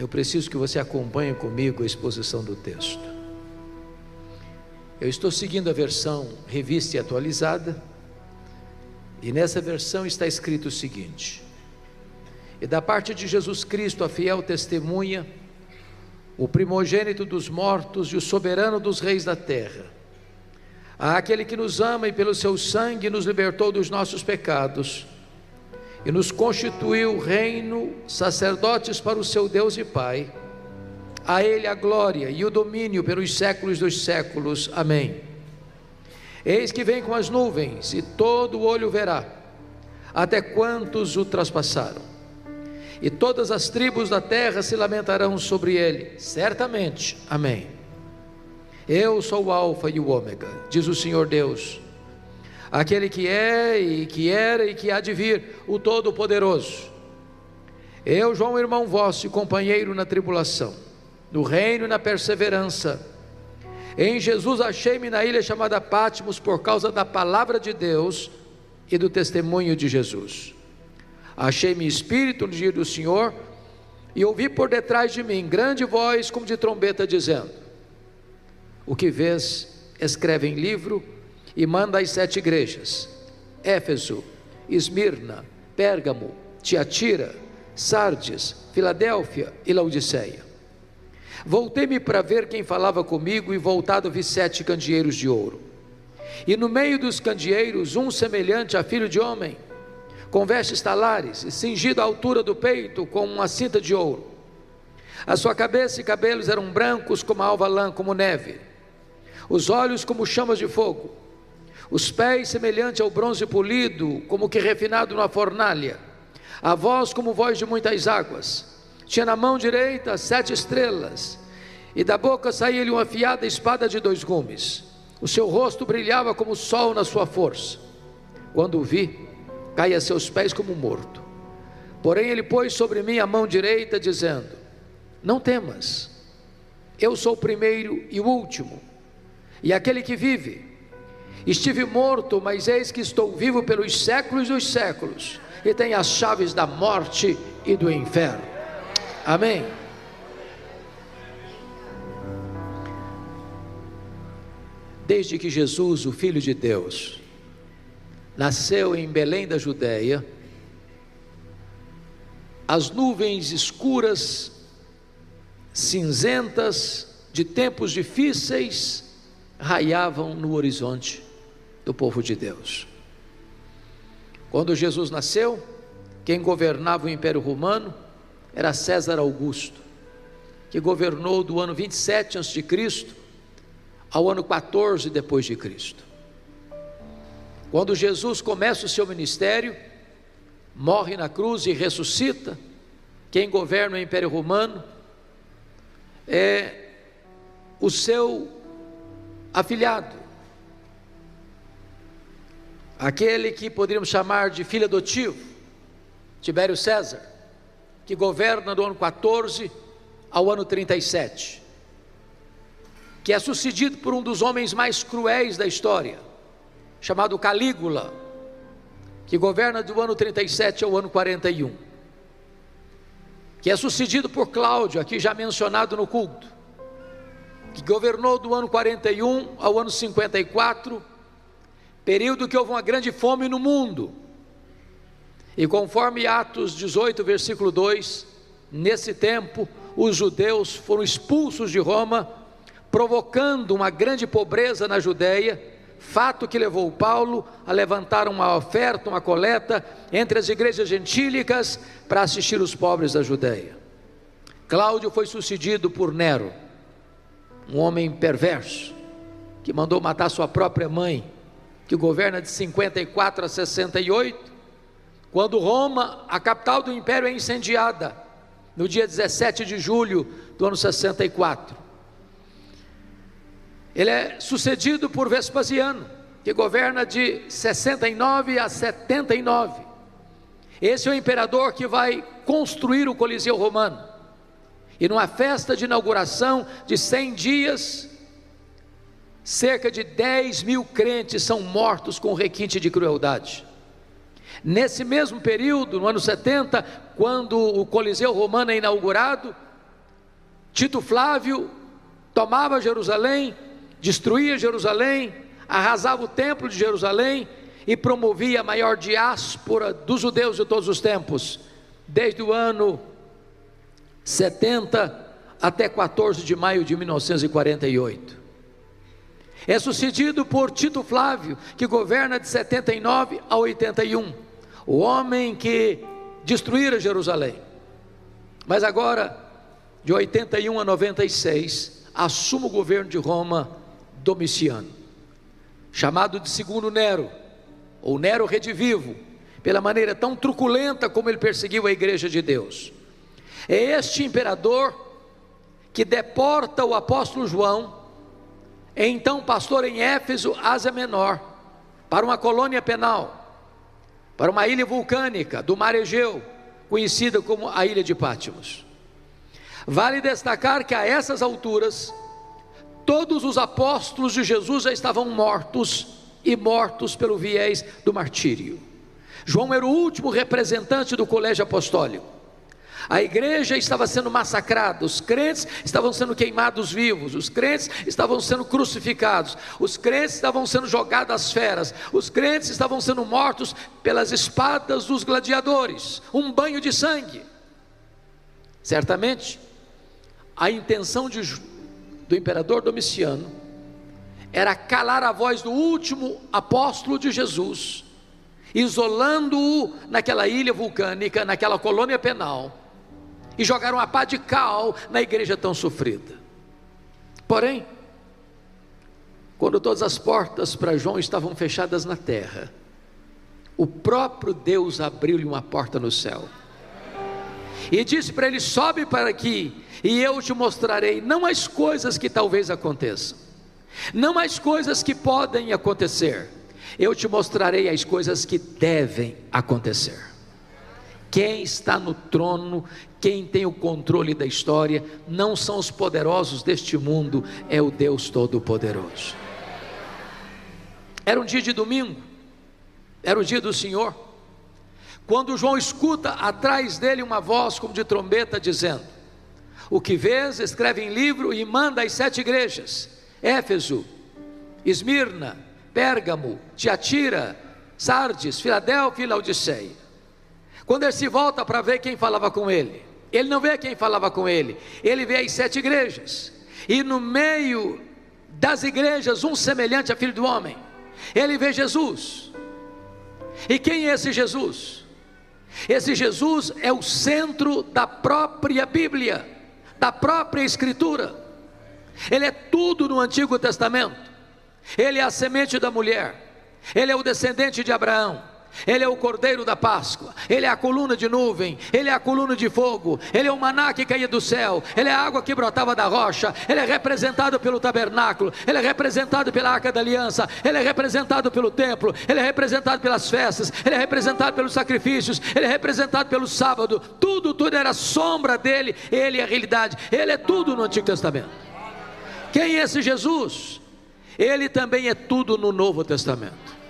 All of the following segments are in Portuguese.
Eu preciso que você acompanhe comigo a exposição do texto. Eu estou seguindo a versão revista e atualizada, e nessa versão está escrito o seguinte: e da parte de Jesus Cristo, a fiel testemunha, o primogênito dos mortos e o soberano dos reis da terra, àquele que nos ama e pelo seu sangue nos libertou dos nossos pecados e nos constituiu reino, sacerdotes para o seu Deus e Pai, a Ele a glória e o domínio pelos séculos dos séculos. Amém. Eis que vem com as nuvens, e todo o olho verá, até quantos o traspassaram, e todas as tribos da terra se lamentarão sobre ele, certamente. Amém. Eu sou o Alfa e o Ômega, diz o Senhor Deus, aquele que é e que era e que há de vir, o Todo-Poderoso. Eu, João, irmão vosso e companheiro na tribulação, no reino e na perseverança, em Jesus achei-me na ilha chamada Patmos, por causa da palavra de Deus e do testemunho de Jesus. Achei-me espírito no dia do Senhor, e ouvi por detrás de mim grande voz como de trombeta, dizendo: o que vês, escreve em livro e manda às 7 igrejas: Éfeso, Esmirna, Pérgamo, Tiatira, Sardes, Filadélfia e Laodiceia. Voltei-me para ver quem falava comigo, e voltado vi 7 candeeiros de ouro, e no meio dos candeeiros um semelhante a filho de homem, com vestes talares, e cingido à altura do peito com uma cinta de ouro. A sua cabeça e cabelos eram brancos como a alva lã, como neve, os olhos como chamas de fogo, os pés semelhante ao bronze polido, como que refinado numa fornalha, a voz como voz de muitas águas. Tinha na mão direita 7 estrelas, e da boca saía-lhe uma afiada espada de 2 gumes. O seu rosto brilhava como o sol na sua força. Quando o vi, caí a seus pés como morto. Porém ele pôs sobre mim a mão direita, dizendo: não temas, eu sou o primeiro e o último, e aquele que vive. Estive morto, mas eis que estou vivo pelos séculos dos séculos, e tenho as chaves da morte e do inferno. Amém. Desde que Jesus, o Filho de Deus, nasceu em Belém da Judéia, as nuvens escuras, cinzentas, de tempos difíceis, raiavam no horizonte do povo de Deus. Quando Jesus nasceu, quem governava o Império Romano era César Augusto, que governou do ano 27 a.C. ao ano 14 depois de Cristo. Quando Jesus começa o seu ministério, morre na cruz e ressuscita, quem governa o Império Romano é o seu afilhado, aquele que poderíamos chamar de filho adotivo, Tibério César, que governa do ano 14 ao ano 37, que é sucedido por um dos homens mais cruéis da história, chamado Calígula, que governa do ano 37 ao ano 41, que é sucedido por Cláudio, aqui já mencionado no culto, que governou do ano 41 ao ano 54, período que houve uma grande fome no mundo. E conforme Atos 18, versículo 2, nesse tempo os judeus foram expulsos de Roma, provocando uma grande pobreza na Judéia, fato que levou Paulo a levantar uma oferta, uma coleta entre as igrejas gentílicas para assistir os pobres da Judéia. Cláudio foi sucedido por Nero, um homem perverso, que mandou matar sua própria mãe, que governa de 54 a 68, quando Roma, a capital do império, é incendiada, no dia 17 de julho do ano 64. Ele é sucedido por Vespasiano, que governa de 69 a 79. Esse é o imperador que vai construir o Coliseu Romano, e numa festa de inauguração de 100 dias, cerca de 10.000 crentes são mortos com requinte de crueldade. Nesse mesmo período, no ano 70, quando o Coliseu Romano é inaugurado, Tito Flávio tomava Jerusalém, destruía Jerusalém, arrasava o templo de Jerusalém e promovia a maior diáspora dos judeus de todos os tempos, desde o ano 70 até 14 de maio de 1948. É sucedido por Tito Flávio, que governa de 79 a 81, o homem que destruíra Jerusalém. Mas agora, de 81 a 96, assume o governo de Roma Domiciano, chamado de segundo Nero, ou Nero redivivo, pela maneira tão truculenta como ele perseguiu a igreja de Deus. É este imperador que deporta o apóstolo João, então pastor em Éfeso, Ásia Menor, para uma colônia penal, para uma ilha vulcânica do mar Egeu, conhecida como a ilha de Pátimos. Vale destacar que a essas alturas, todos os apóstolos de Jesus já estavam mortos, e mortos pelo viés do martírio. João era o último representante do colégio apostólico. A igreja estava sendo massacrada, os crentes estavam sendo queimados vivos, os crentes estavam sendo crucificados, os crentes estavam sendo jogados às feras, os crentes estavam sendo mortos pelas espadas dos gladiadores, um banho de sangue. Certamente, a intenção do imperador Domiciano era calar a voz do último apóstolo de Jesus, isolando-o naquela ilha vulcânica, naquela colônia penal, e jogaram uma pá de cal na igreja tão sofrida. Porém, quando todas as portas para João estavam fechadas na terra, o próprio Deus abriu-lhe uma porta no céu, e disse para ele: sobe para aqui, e eu te mostrarei não as coisas que talvez aconteçam, não as coisas que podem acontecer, eu te mostrarei as coisas que devem acontecer. Quem está no trono, quem tem o controle da história, não são os poderosos deste mundo, é o Deus Todo-Poderoso. Era um dia de domingo, era o dia do Senhor, quando João escuta atrás dele uma voz como de trombeta dizendo: o que vês, escreve em livro e manda às 7 igrejas: Éfeso, Esmirna, Pérgamo, Tiatira, Sardes, Filadélfia e Laodiceia. Quando ele se volta para ver quem falava com ele, ele não vê quem falava com ele, ele vê as 7 igrejas, e no meio das igrejas um semelhante a filho do homem. Ele vê Jesus. E quem é esse Jesus? Esse Jesus é o centro da própria Bíblia, da própria Escritura. Ele é tudo no Antigo Testamento. Ele é a semente da mulher, ele é o descendente de Abraão, ele é o cordeiro da Páscoa, ele é a coluna de nuvem, ele é a coluna de fogo, ele é o maná que caía do céu, ele é a água que brotava da rocha, ele é representado pelo tabernáculo, ele é representado pela arca da aliança, ele é representado pelo templo, ele é representado pelas festas, ele é representado pelos sacrifícios, ele é representado pelo sábado. Tudo era sombra dele. Ele é a realidade, ele é tudo no Antigo Testamento. Quem é esse Jesus? Ele também é tudo no Novo Testamento.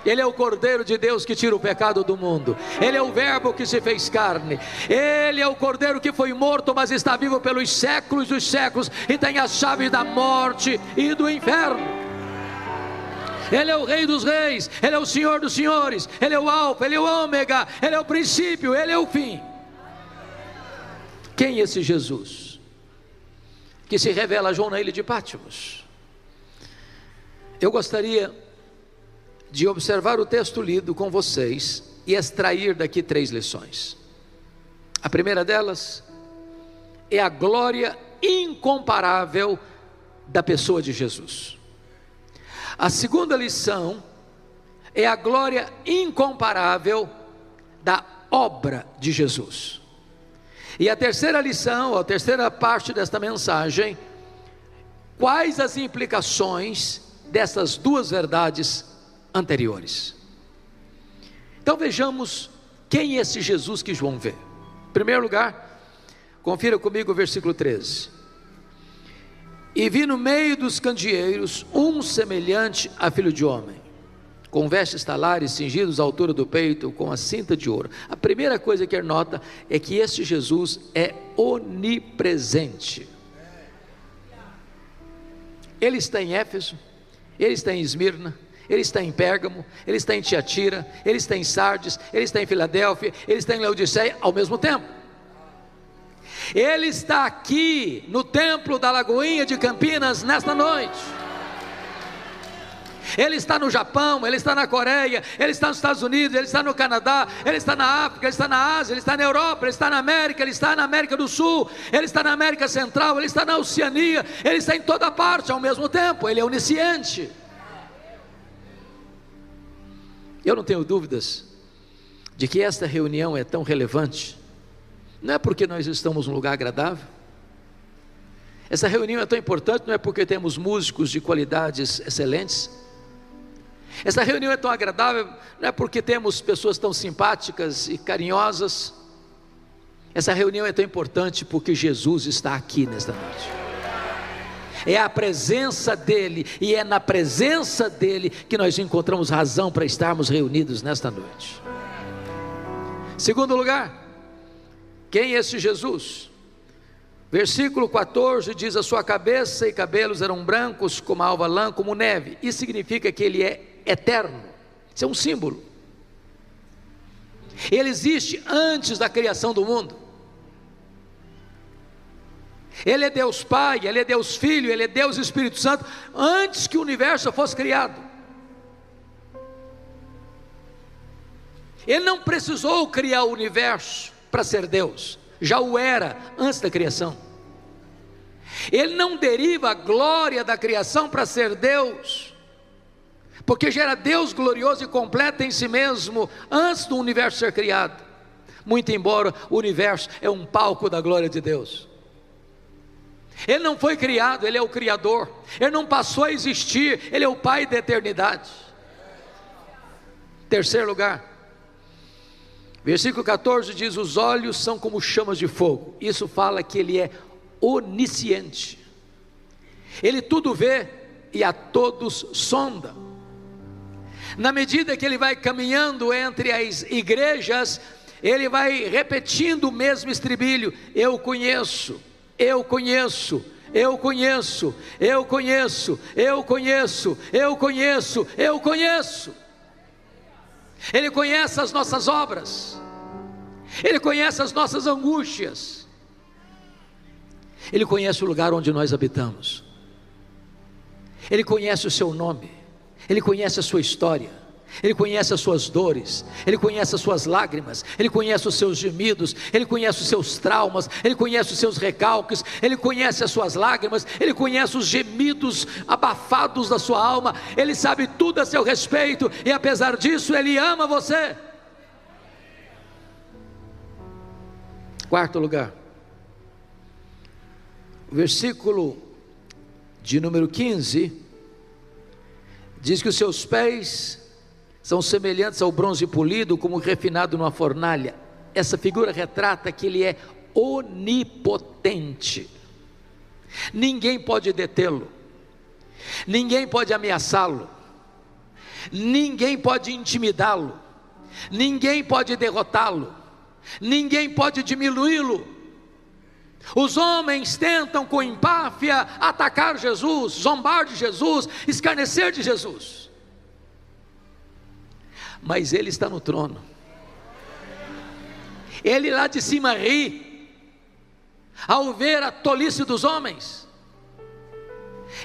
Ele é o Cordeiro de Deus que tira o pecado do mundo. Ele é o Verbo que se fez carne. Ele é o Cordeiro que foi morto, mas está vivo pelos séculos dos séculos, e tem a chave da morte e do inferno. Ele é o Rei dos reis, ele é o Senhor dos senhores, ele é o Alfa, ele é o Ômega, ele é o princípio, ele é o fim. Quem é esse Jesus que se revela a João na ilha de Pátimos? Eu gostaria de observar o texto lido com vocês e extrair daqui 3 lições. A primeira delas é a glória incomparável da pessoa de Jesus. A segunda lição é a glória incomparável da obra de Jesus. E a terceira lição, a terceira parte desta mensagem: quais as implicações dessas 2 verdades anteriores. Então vejamos quem é esse Jesus que João vê. Em primeiro lugar, confira comigo o versículo 13. E vi no meio dos candeeiros um semelhante a filho de homem, com vestes talares cingidos à altura do peito, com a cinta de ouro. A primeira coisa que ele nota é que este Jesus é onipresente. Ele está em Éfeso, ele está em Esmirna, ele está em Pérgamo, ele está em Tiatira, ele está em Sardes, ele está em Filadélfia, ele está em Laodiceia ao mesmo tempo. Ele está aqui no templo da Lagoinha de Campinas nesta noite. Ele está no Japão, ele está na Coreia, ele está nos Estados Unidos, ele está no Canadá, ele está na África, ele está na Ásia, ele está na Europa, ele está na América, ele está na América do Sul, ele está na América Central, ele está na Oceania, ele está em toda parte ao mesmo tempo. Ele é onisciente. Eu não tenho dúvidas de que esta reunião é tão relevante. Não é porque nós estamos num lugar agradável. Essa reunião é tão importante, não é porque temos músicos de qualidades excelentes. Essa reunião é tão agradável, não é porque temos pessoas tão simpáticas e carinhosas. Essa reunião é tão importante porque Jesus está aqui nesta noite. É a presença dEle, e é na presença dEle que nós encontramos razão para estarmos reunidos nesta noite. Segundo lugar, quem é esse Jesus? Versículo 14 diz: a sua cabeça e cabelos eram brancos como a alva lã, como neve. Isso significa que Ele é eterno. Isso é um símbolo. Ele existe antes da criação do mundo. Ele é Deus Pai, Ele é Deus Filho, Ele é Deus Espírito Santo, antes que o universo fosse criado. Ele não precisou criar o universo para ser Deus, já o era antes da criação. Ele não deriva a glória da criação para ser Deus, porque já era Deus glorioso e completo em si mesmo antes do universo ser criado, muito embora o universo é um palco da glória de Deus. Ele não foi criado, Ele é o Criador. Ele não passou a existir, Ele é o Pai da eternidade. Terceiro lugar, versículo 14 diz: os olhos são como chamas de fogo. Isso fala que Ele é onisciente. Ele tudo vê e a todos sonda. Na medida que Ele vai caminhando entre as igrejas, Ele vai repetindo o mesmo estribilho: eu conheço, eu conheço, eu conheço, eu conheço, eu conheço, eu conheço, eu conheço. Ele conhece as nossas obras, Ele conhece as nossas angústias, Ele conhece o lugar onde nós habitamos, Ele conhece o seu nome, Ele conhece a sua história, Ele conhece as suas dores, Ele conhece as suas lágrimas, Ele conhece os seus gemidos, Ele conhece os seus traumas, Ele conhece os seus recalques, Ele conhece as suas lágrimas, Ele conhece os gemidos abafados da sua alma, Ele sabe tudo a seu respeito, e apesar disso Ele ama você. Quarto lugar, versículo de número 15 diz que os seus pés são semelhantes ao bronze polido, como refinado numa fornalha. Essa figura retrata que Ele é onipotente. Ninguém pode detê-lo, ninguém pode ameaçá-lo, ninguém pode intimidá-lo, ninguém pode derrotá-lo, ninguém pode diminuí-lo. Os homens tentam com empáfia atacar Jesus, zombar de Jesus, escarnecer de Jesus, mas Ele está no trono. Ele lá de cima ri ao ver a tolice dos homens.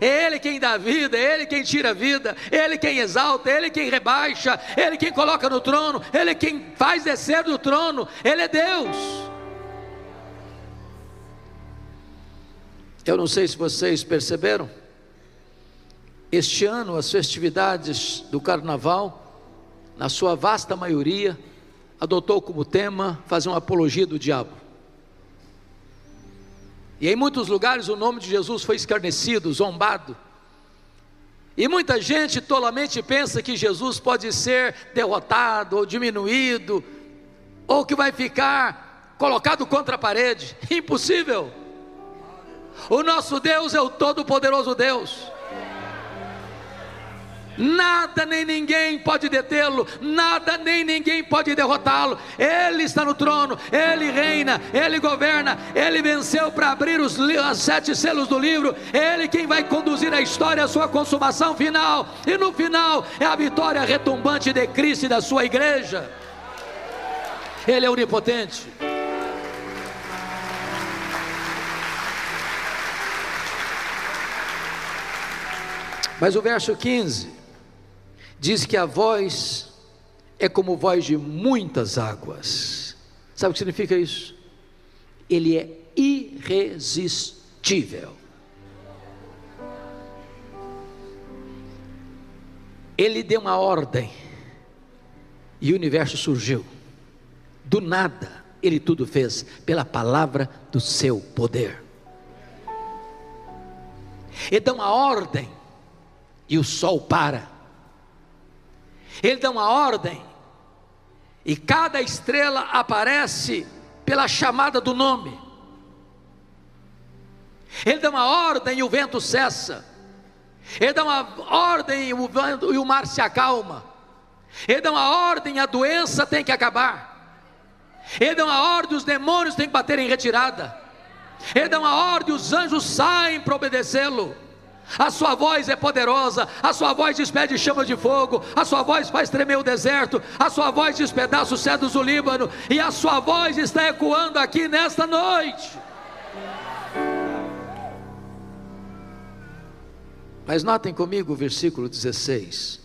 É Ele quem dá vida, é Ele quem tira a vida, é Ele quem exalta, é Ele quem rebaixa, é Ele quem coloca no trono, é Ele quem faz descer do trono. Ele é Deus. Eu não sei se vocês perceberam, este ano as festividades do carnaval, na sua vasta maioria, adotou como tema fazer uma apologia do diabo. E em muitos lugares o nome de Jesus foi escarnecido, zombado. E muita gente tolamente pensa que Jesus pode ser derrotado ou diminuído, ou que vai ficar colocado contra a parede. Impossível. O nosso Deus é o Todo-Poderoso Deus. Nada nem ninguém pode detê-lo, nada nem ninguém pode derrotá-lo. Ele está no trono, Ele reina, Ele governa, Ele venceu para abrir os 7 selos do livro. Ele quem vai conduzir a história à sua consumação final, e no final é a vitória retumbante de Cristo e da sua igreja. Ele é onipotente. Mas o verso 15 diz que a voz é como voz de muitas águas. Sabe o que significa isso? Ele é irresistível. Ele deu uma ordem e o universo surgiu. Do nada, Ele tudo fez pela palavra do seu poder. Ele dá uma ordem e o sol para. Ele dá uma ordem e cada estrela aparece pela chamada do nome. Ele dá uma ordem e o vento cessa. Ele dá uma ordem e o mar se acalma. Ele dá uma ordem e a doença tem que acabar. Ele dá uma ordem e os demônios têm que bater em retirada. Ele dá uma ordem e os anjos saem para obedecê-lo. A sua voz é poderosa, a sua voz despede chamas de fogo, a sua voz faz tremer o deserto, a sua voz despedaça os cedros do Líbano, e a sua voz está ecoando aqui nesta noite. Mas notem comigo o versículo 16.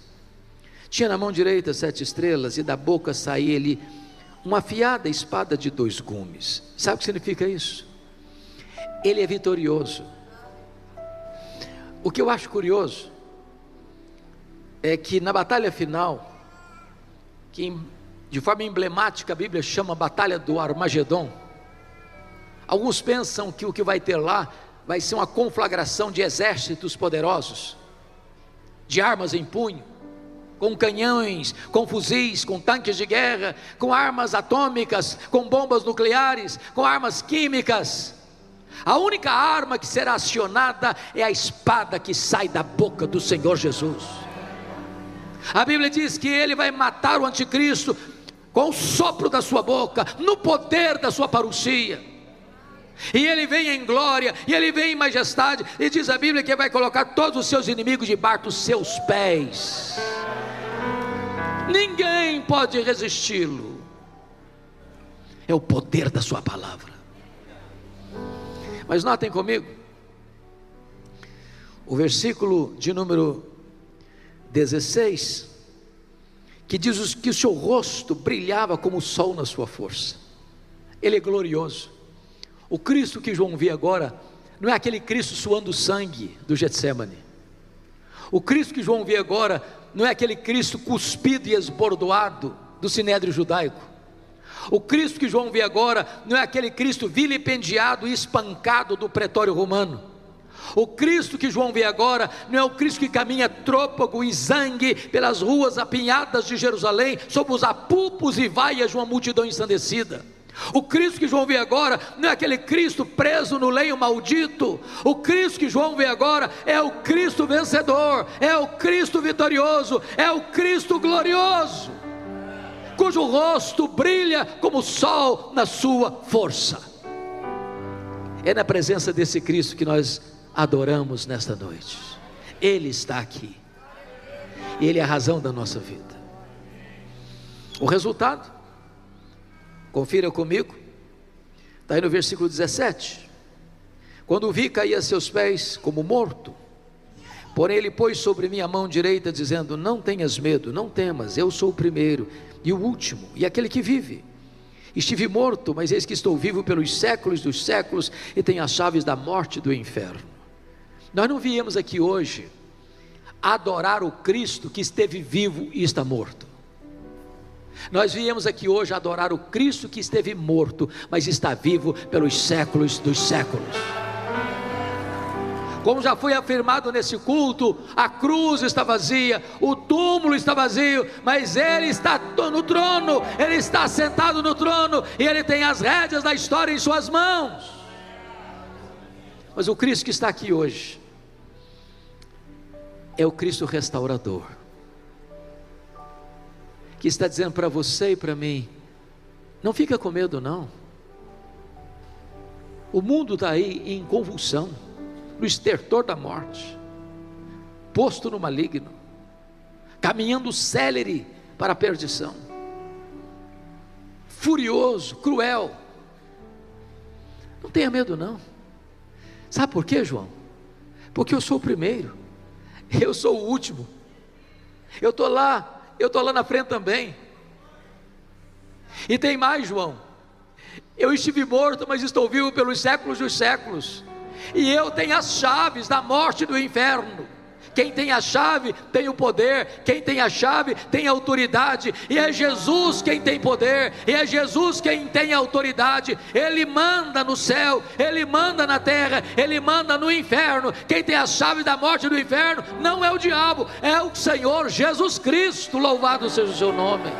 Tinha na mão direita 7 estrelas, e da boca saía-lhe uma afiada espada de 2 gumes. Sabe o que significa isso? Ele é vitorioso. O que eu acho curioso é que na batalha final, que de forma emblemática a Bíblia chama a batalha do Armagedon, alguns pensam que o que vai ter lá vai ser uma conflagração de exércitos poderosos, de armas em punho, com canhões, com fuzis, com tanques de guerra, com armas atômicas, com bombas nucleares, com armas químicas. A única arma que será acionada é a espada que sai da boca do Senhor Jesus. A Bíblia diz que Ele vai matar o anticristo com o sopro da sua boca, no poder da sua parousia. E Ele vem em glória, e Ele vem em majestade, e diz a Bíblia que Ele vai colocar todos os seus inimigos debaixo dos seus pés. Ninguém pode resisti-lo. É o poder da sua palavra. Mas notem comigo o versículo de número 16, que diz que o seu rosto brilhava como o sol na sua força. Ele é glorioso. O Cristo que João vê agora não é aquele Cristo suando sangue do Getsemane. O Cristo que João vê agora não é aquele Cristo cuspido e esbordoado do sinédrio judaico. O Cristo que João vê agora não é aquele Cristo vilipendiado e espancado do pretório romano. O Cristo que João vê agora não é o Cristo que caminha trôpego e zangue pelas ruas apinhadas de Jerusalém, sob os apupos e vaias de uma multidão ensandecida. O Cristo que João vê agora não é aquele Cristo preso no leio maldito. O Cristo que João vê agora é o Cristo vencedor, é o Cristo vitorioso, é o Cristo glorioso, cujo rosto brilha como o sol na sua força. É na presença desse Cristo que nós adoramos nesta noite. Ele está aqui, Ele é a razão da nossa vida. O resultado, confira comigo, está aí no versículo 17. Quando o vi, caí a seus pés como morto. Porém ele pôs sobre mim a mão direita, dizendo: não tenhas medo, não temas, eu sou o primeiro e o último, e aquele que vive. Estive morto, mas eis que estou vivo pelos séculos dos séculos, e tenho as chaves da morte e do inferno. Nós não viemos aqui hoje adorar o Cristo que esteve vivo e está morto. Nós viemos aqui hoje adorar o Cristo que esteve morto, mas está vivo pelos séculos dos séculos. Como já foi afirmado nesse culto, a cruz está vazia, o túmulo está vazio, mas Ele está no trono, Ele está sentado no trono, e Ele tem as rédeas da história em suas mãos. Mas o Cristo que está aqui hoje é o Cristo restaurador. que está dizendo para você e para mim: não fica com medo não. O mundo está aí em convulsão, no estertor da morte, posto no maligno, caminhando célere para a perdição, furioso, cruel. Não tenha medo não. Sabe por quê, João? Porque eu sou o primeiro, eu sou o último, eu estou lá na frente também. E tem mais, João: eu estive morto, mas estou vivo pelos séculos dos séculos, e eu tenho as chaves da morte e do inferno. Quem tem a chave tem o poder, quem tem a chave tem a autoridade, e é Jesus quem tem poder, e é Jesus quem tem a autoridade. Ele manda no céu, Ele manda na terra, Ele manda no inferno. Quem tem a chave da morte e do inferno não é o diabo, é o Senhor Jesus Cristo. Louvado seja o seu nome.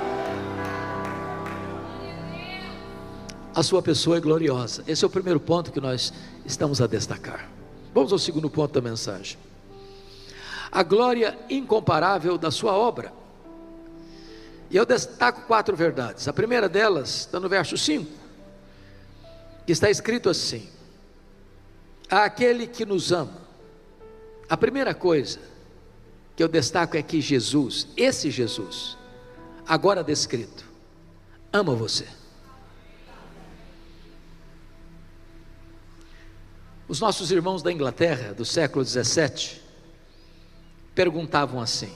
A sua pessoa é gloriosa. Esse é o primeiro ponto que nós estamos a destacar. Vamos ao segundo ponto da mensagem: a glória incomparável da sua obra. E eu destaco 4 verdades. A primeira delas está no verso 5, que está escrito assim: àquele que nos ama. A primeira coisa que eu destaco é que Jesus, esse Jesus, agora descrito, ama você. Os nossos irmãos da Inglaterra, do século 17, perguntavam assim: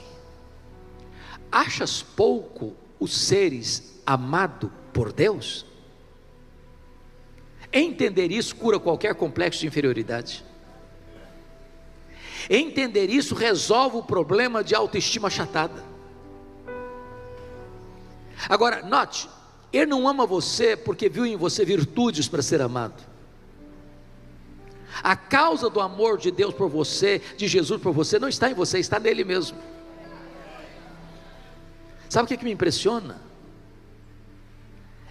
achas pouco os seres amado por Deus? Entender isso cura qualquer complexo de inferioridade. Entender isso resolve o problema de autoestima achatada. Agora, note, Ele não ama você porque viu em você virtudes para ser amado. A causa do amor de Deus por você, de Jesus por você, não está em você, está nele mesmo. Sabe o que me impressiona?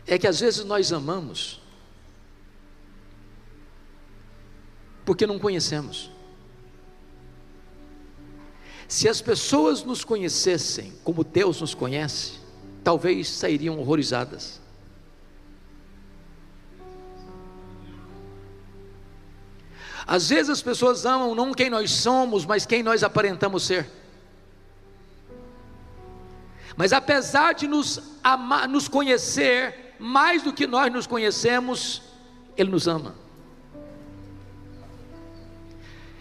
É que às vezes nós amamos porque não conhecemos. Se as pessoas nos conhecessem como Deus nos conhece, talvez sairiam horrorizadas. Às vezes as pessoas amam não quem nós somos, mas quem nós aparentamos ser. Mas apesar de nos amar, nos conhecer mais do que nós nos conhecemos, Ele nos ama.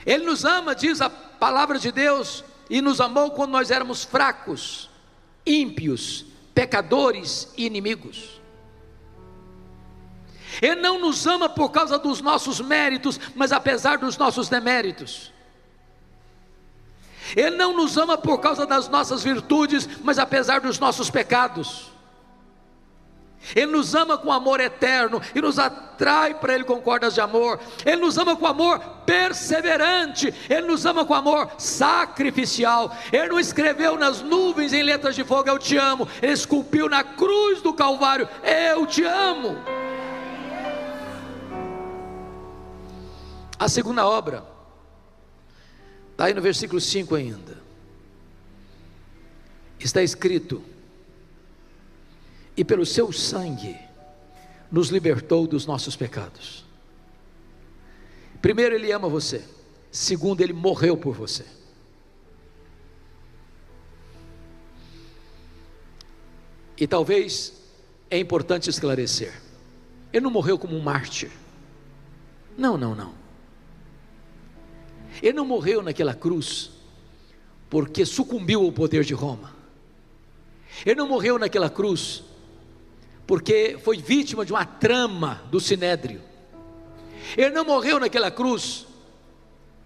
Ele nos ama, diz a palavra de Deus, e nos amou quando nós éramos fracos, ímpios, pecadores e inimigos. Ele não nos ama por causa dos nossos méritos, mas apesar dos nossos deméritos. Ele não nos ama por causa das nossas virtudes, mas apesar dos nossos pecados. Ele nos ama com amor eterno e nos atrai para Ele com cordas de amor. Ele nos ama com amor perseverante. Ele nos ama com amor sacrificial. Ele não escreveu nas nuvens em letras de fogo: eu te amo. Ele esculpiu na cruz do Calvário: eu te amo. A segunda obra está aí no versículo 5 ainda. Está escrito: e pelo seu sangue nos libertou dos nossos pecados. Primeiro, Ele ama você. Segundo, Ele morreu por você. E talvez é importante esclarecer: Ele não morreu como um mártir. Não. Ele não morreu naquela cruz porque sucumbiu ao poder de Roma. Ele não morreu naquela cruz porque foi vítima de uma trama do Sinédrio. Ele não morreu naquela cruz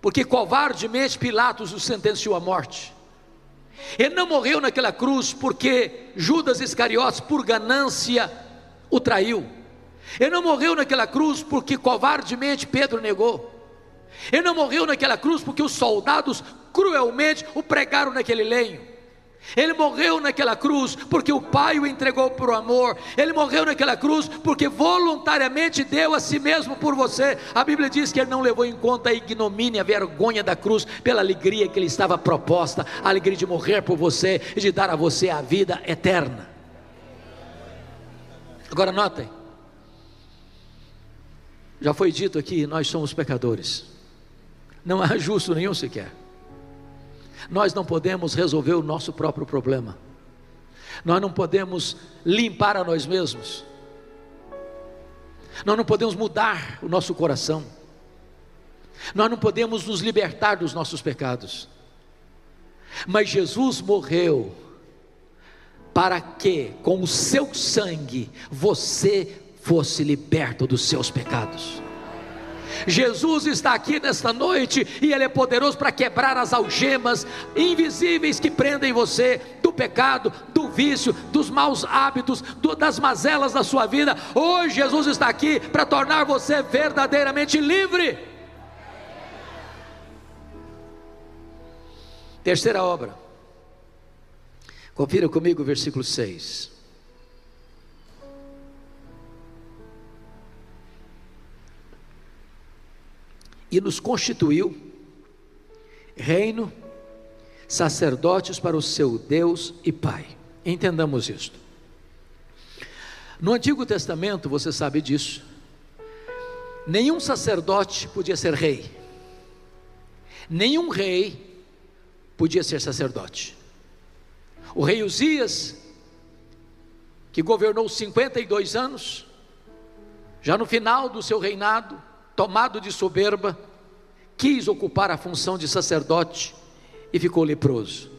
porque covardemente Pilatos o sentenciou à morte. Ele não morreu naquela cruz porque Judas Iscariotes, por ganância, o traiu. Ele não morreu naquela cruz porque covardemente Pedro negou. Ele não morreu naquela cruz porque os soldados cruelmente o pregaram naquele lenho. Ele morreu naquela cruz porque o Pai o entregou por amor. Ele morreu naquela cruz porque voluntariamente deu a si mesmo por você. A Bíblia diz que Ele não levou em conta a ignomínia, a vergonha da cruz, pela alegria que lhe estava proposta, a alegria de morrer por você e de dar a você a vida eterna. Agora notem, já foi dito aqui, nós somos pecadores, não há justo nenhum sequer. Nós não podemos resolver o nosso próprio problema, nós não podemos limpar a nós mesmos, nós não podemos mudar o nosso coração, nós não podemos nos libertar dos nossos pecados. Mas Jesus morreu para que com o seu sangue você fosse liberto dos seus pecados. Jesus está aqui nesta noite e Ele é poderoso para quebrar as algemas invisíveis que prendem você do pecado, do vício, dos maus hábitos, das mazelas da sua vida. Hoje Jesus está aqui para tornar você verdadeiramente livre. Terceira obra, confira comigo o versículo 6. E nos constituiu reino, sacerdotes para o seu Deus e Pai. Entendamos isto. No Antigo Testamento, você sabe disso, nenhum sacerdote podia ser rei, nenhum rei podia ser sacerdote. O rei Uzias, que governou 52 anos, já no final do seu reinado, tomado de soberba, quis ocupar a função de sacerdote e ficou leproso.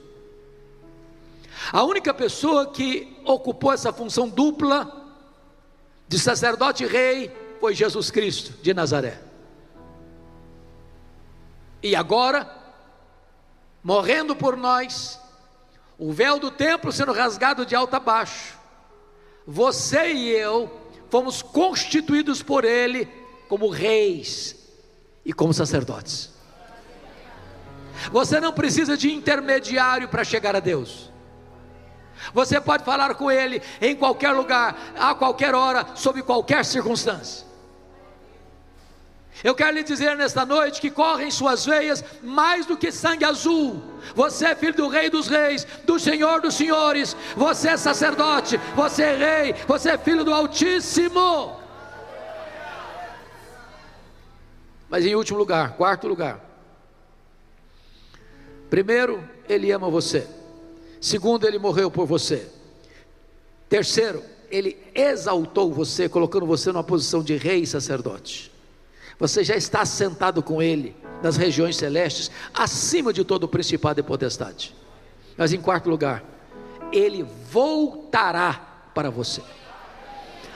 A única pessoa que ocupou essa função dupla de sacerdote e rei foi Jesus Cristo de Nazaré. E agora, morrendo por nós, o véu do templo sendo rasgado de alto a baixo, você e eu fomos constituídos por Ele como reis e como sacerdotes. Você não precisa de intermediário para chegar a Deus. Você pode falar com Ele em qualquer lugar, a qualquer hora, sob qualquer circunstância. Eu quero lhe dizer nesta noite que corre em suas veias mais do que sangue azul. Você é filho do Rei dos Reis, do Senhor dos Senhores. Você é sacerdote, você é rei, você é filho do Altíssimo. Mas em último lugar, quarto lugar, primeiro, Ele ama você. Segundo, Ele morreu por você. Terceiro, Ele exaltou você, colocando você numa posição de rei e sacerdote. Você já está sentado com Ele nas regiões celestes, acima de todo o principado e potestade. Mas em quarto lugar, Ele voltará para você.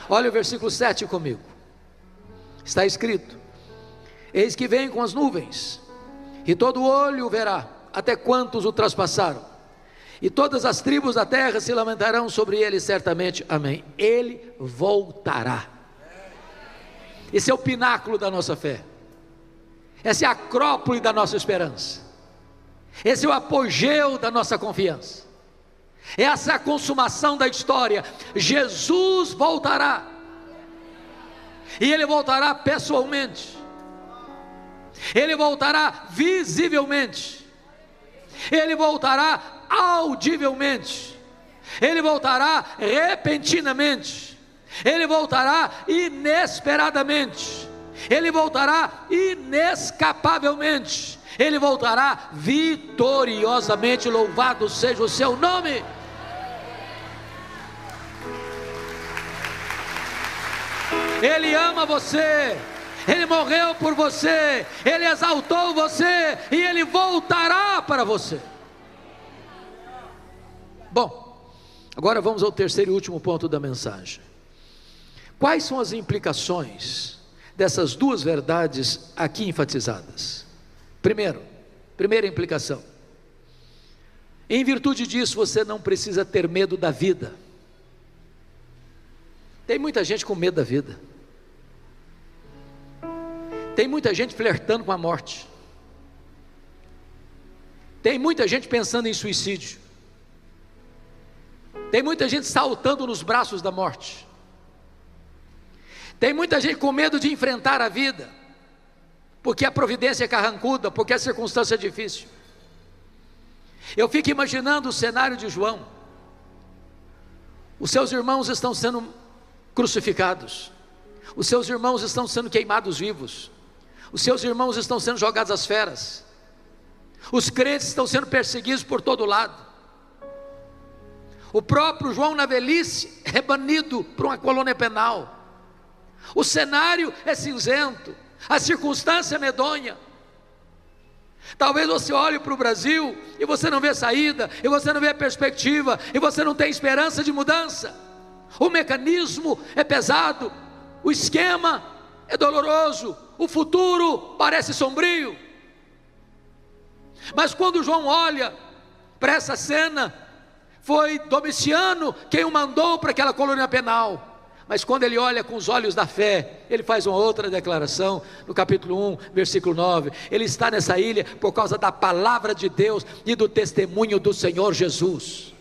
Olha o versículo 7 comigo. Está escrito: eis que vem com as nuvens, e todo olho o verá, até quantos o traspassaram, e todas as tribos da terra se lamentarão sobre ele certamente. Amém. Ele voltará. Esse é o pináculo da nossa fé, essa é a acrópole da nossa esperança, esse é o apogeu da nossa confiança, essa é a consumação da história. Jesus voltará, e Ele voltará pessoalmente, Ele voltará visivelmente, Ele voltará audivelmente, Ele voltará repentinamente, Ele voltará inesperadamente, Ele voltará inescapavelmente, Ele voltará vitoriosamente. Louvado seja o seu nome. Ele ama você, Ele morreu por você, Ele exaltou você e Ele voltará para você. Bom, agora vamos ao terceiro e último ponto da mensagem. Quais são as implicações dessas duas verdades aqui enfatizadas? Primeira implicação: em virtude disso você não precisa ter medo da vida. Tem muita gente com medo da vida, tem muita gente flertando com a morte, tem muita gente pensando em suicídio, tem muita gente saltando nos braços da morte, tem muita gente com medo de enfrentar a vida, porque a providência é carrancuda, porque a circunstância é difícil. Eu fico imaginando o cenário de João. Os seus irmãos estão sendo crucificados, os seus irmãos estão sendo queimados vivos, os seus irmãos estão sendo jogados às feras, os crentes estão sendo perseguidos por todo lado. O próprio João, na velhice, é banido para uma colônia penal. O cenário é cinzento, a circunstância é medonha. Talvez você olhe para o Brasil e você não vê saída, e você não vê perspectiva, e você não tem esperança de mudança. O mecanismo é pesado, o esquema é doloroso, o futuro parece sombrio. Mas quando João olha para essa cena, foi Domiciano quem o mandou para aquela colônia penal. Mas quando ele olha com os olhos da fé, ele faz uma outra declaração, no capítulo 1, versículo 9, ele está nessa ilha por causa da palavra de Deus e do testemunho do Senhor Jesus.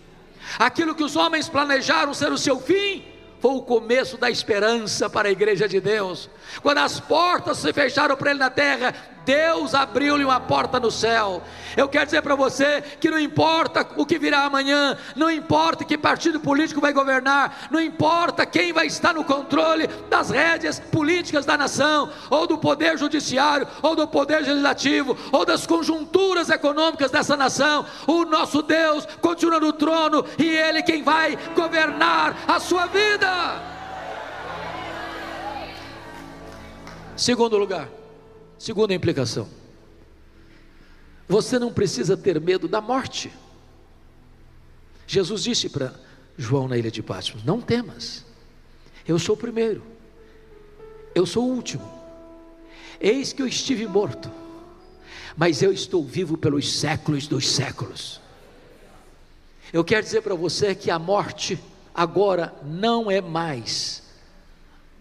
Aquilo que os homens planejaram ser o seu fim, foi o começo da esperança para a igreja de Deus. Quando as portas se fecharam para ele na terra, Deus abriu-lhe uma porta no céu. Eu quero dizer para você que não importa o que virá amanhã, não importa que partido político vai governar, não importa quem vai estar no controle das rédeas políticas da nação, ou do poder judiciário, ou do poder legislativo, ou das conjunturas econômicas dessa nação, o nosso Deus continua no trono, e Ele quem vai governar a sua vida. Segundo lugar, segunda implicação, você não precisa ter medo da morte. Jesus disse para João na ilha de Patmos: não temas, eu sou o primeiro, eu sou o último, eis que eu estive morto, mas eu estou vivo pelos séculos dos séculos. Eu quero dizer para você que a morte agora não é mais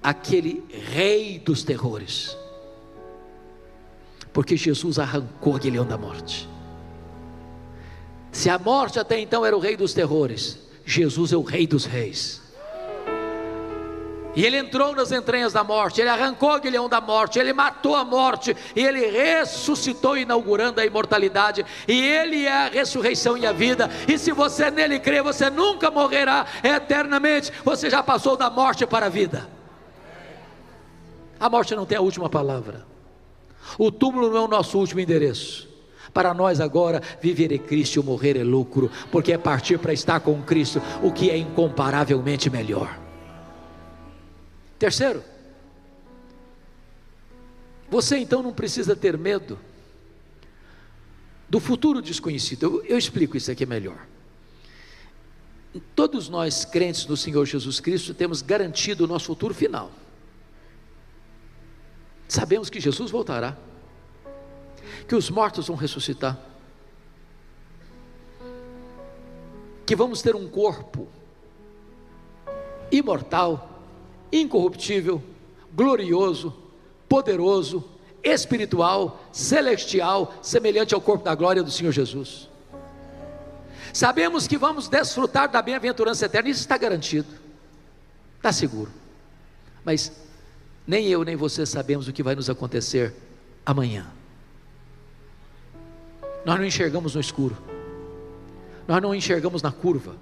aquele rei dos terrores, porque Jesus arrancou o aguilhão da morte. Se a morte até então era o rei dos terrores, Jesus é o rei dos reis. E Ele entrou nas entranhas da morte, Ele arrancou o aguilhão da morte, Ele matou a morte, e Ele ressuscitou, inaugurando a imortalidade, e Ele é a ressurreição e a vida, e se você nele crê, você nunca morrerá eternamente, você já passou da morte para a vida. A morte não tem a última palavra, o túmulo não é o nosso último endereço. Para nós agora, viver é Cristo, morrer é lucro, porque é partir para estar com Cristo, o que é incomparavelmente melhor. Terceiro, você então não precisa ter medo do futuro desconhecido. Eu explico isso aqui melhor. Todos nós crentes no Senhor Jesus Cristo temos garantido o nosso futuro final. Sabemos que Jesus voltará, que os mortos vão ressuscitar, que vamos ter um corpo imortal, incorruptível, glorioso, poderoso, espiritual, celestial, semelhante ao corpo da glória do Senhor Jesus. Sabemos que vamos desfrutar da bem-aventurança eterna, isso está garantido, está seguro. Mas nem eu nem você sabemos o que vai nos acontecer amanhã. Nós não enxergamos no escuro, nós não enxergamos na curva,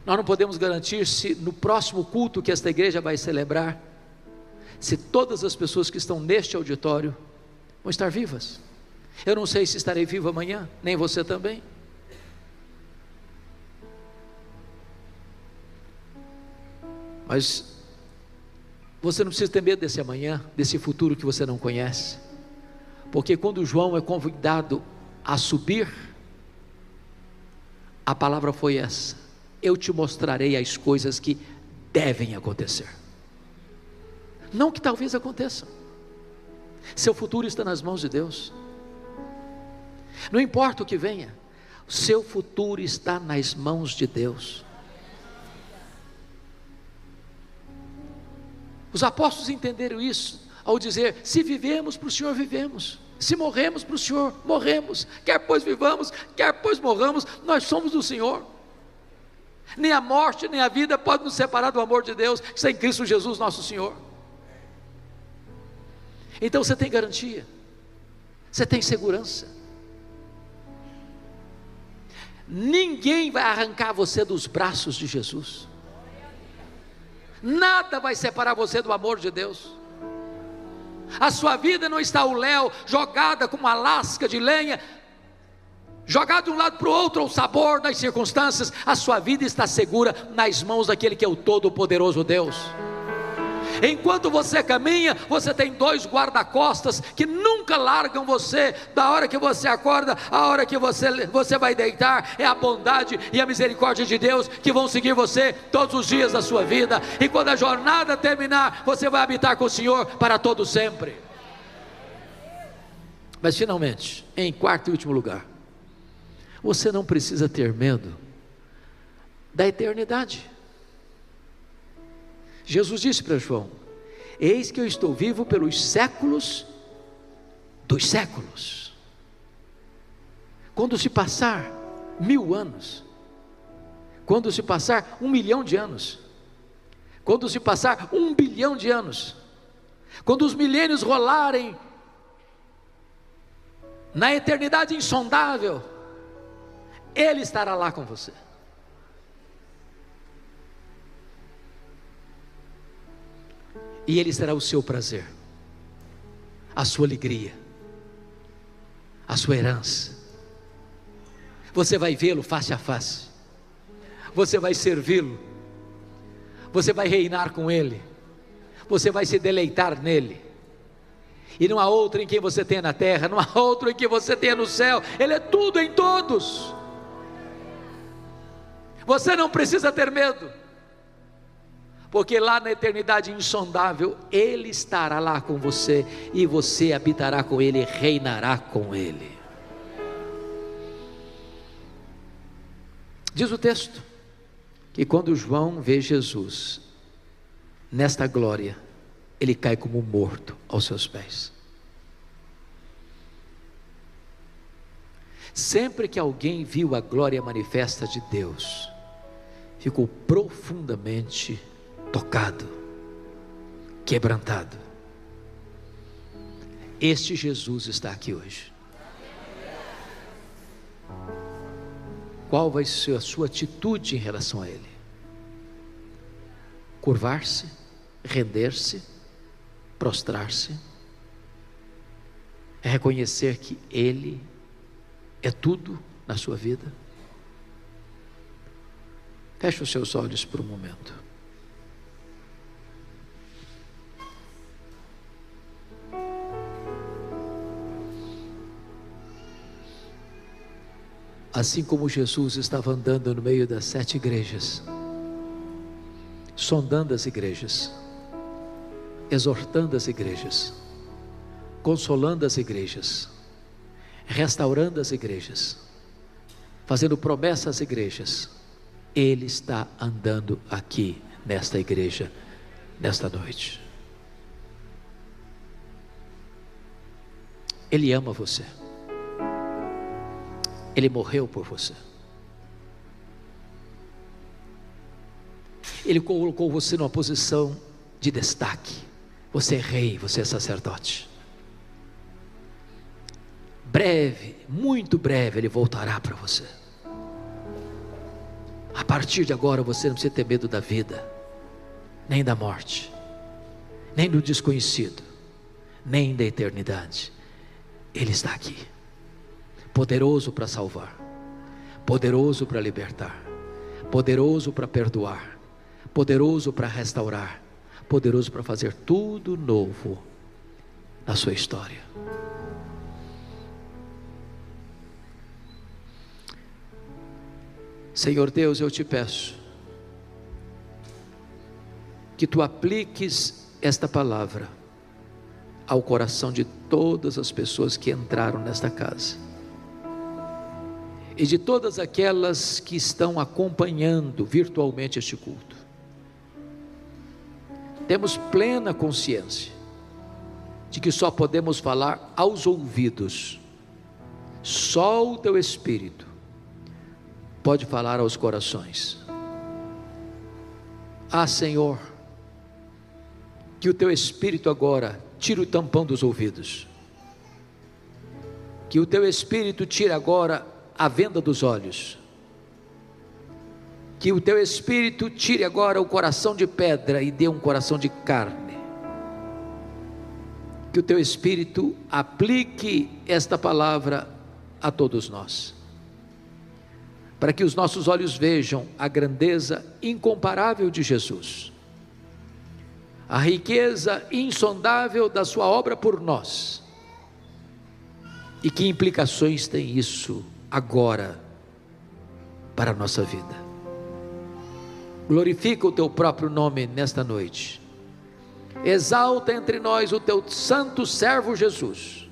nós não podemos garantir se no próximo culto que esta igreja vai celebrar, se todas as pessoas que estão neste auditório vão estar vivas. Eu não sei se estarei vivo amanhã, nem você também. Mas você não precisa ter medo desse amanhã, desse futuro que você não conhece, porque quando João é convidado a subir, a palavra foi essa: eu te mostrarei as coisas que devem acontecer, não que talvez aconteçam. Seu futuro está nas mãos de Deus, não importa o que venha, seu futuro está nas mãos de Deus. Os apóstolos entenderam isso ao dizer: se vivemos, para o Senhor vivemos, se morremos, para o Senhor morremos, quer pois vivamos, quer pois morramos, nós somos do Senhor. Nem a morte, nem a vida pode nos separar do amor de Deus, que está em Cristo Jesus nosso Senhor. Então você tem garantia, você tem segurança. Ninguém vai arrancar você dos braços de Jesus. Nada vai separar você do amor de Deus. A sua vida não está ao léu, jogada como uma lasca de lenha, jogada de um lado para o outro, ao sabor das circunstâncias. A sua vida está segura nas mãos daquele que é o Todo-Poderoso Deus. Enquanto você caminha, você tem 2 guarda-costas que nunca largam você, da hora que você acorda, a hora que você vai deitar. É a bondade e a misericórdia de Deus que vão seguir você todos os dias da sua vida, e quando a jornada terminar, você vai habitar com o Senhor para todo sempre. Mas finalmente, em quarto e último lugar, você não precisa ter medo da eternidade. Jesus disse para João: eis que eu estou vivo pelos séculos dos séculos. Quando se passar 1000 anos, quando se passar 1 milhão de anos, quando se passar 1 bilhão de anos, quando os milênios rolarem na eternidade insondável, Ele estará lá com você. E Ele será o seu prazer, a sua alegria, a sua herança. Você vai vê-lo face a face, você vai servi-lo, você vai reinar com Ele, você vai se deleitar nele. E não há outro em quem você tenha na terra, não há outro em que você tenha no céu. Ele é tudo em todos. Você não precisa ter medo, porque lá na eternidade insondável, Ele estará lá com você, e você habitará com Ele, reinará com Ele. Diz o texto, que quando João vê Jesus, nesta glória, ele cai como morto aos seus pés. Sempre que alguém viu a glória manifesta de Deus, ficou profundamente tocado, quebrantado. Este Jesus está aqui hoje. Qual vai ser a sua atitude em relação a Ele? Curvar-se, render-se, prostrar-se, é reconhecer que Ele é tudo na sua vida? Feche os seus olhos por um momento. Assim como Jesus estava andando no meio das 7 igrejas, sondando as igrejas, exortando as igrejas, consolando as igrejas, restaurando as igrejas, fazendo promessa às igrejas, Ele está andando aqui nesta igreja, nesta noite. Ele ama você. Ele morreu por você. Ele colocou você numa posição de destaque. Você é rei, você é sacerdote. Breve, muito breve, Ele voltará para você. A partir de agora você não precisa ter medo da vida, nem da morte, nem do desconhecido, nem da eternidade. Ele está aqui, poderoso para salvar, poderoso para libertar, poderoso para perdoar, poderoso para restaurar, poderoso para fazer tudo novo na sua história. Senhor Deus, eu te peço que Tu apliques esta palavra ao coração de todas as pessoas que entraram nesta casa, e de todas aquelas que estão acompanhando virtualmente este culto. Temos plena consciência de que só podemos falar aos ouvidos, só o Teu Espírito pode falar aos corações. Senhor, que o Teu Espírito agora tire o tampão dos ouvidos, que o Teu Espírito tire agora a venda dos olhos, Que o teu Espírito tire agora o coração de pedra e dê um coração de carne. Que o teu Espírito aplique esta palavra a todos nós, para que os nossos olhos vejam a grandeza incomparável de Jesus, a riqueza insondável da sua obra por nós, e que implicações tem isso agora para a nossa vida. Glorifica o teu próprio nome nesta noite, exalta entre nós o teu santo servo Jesus.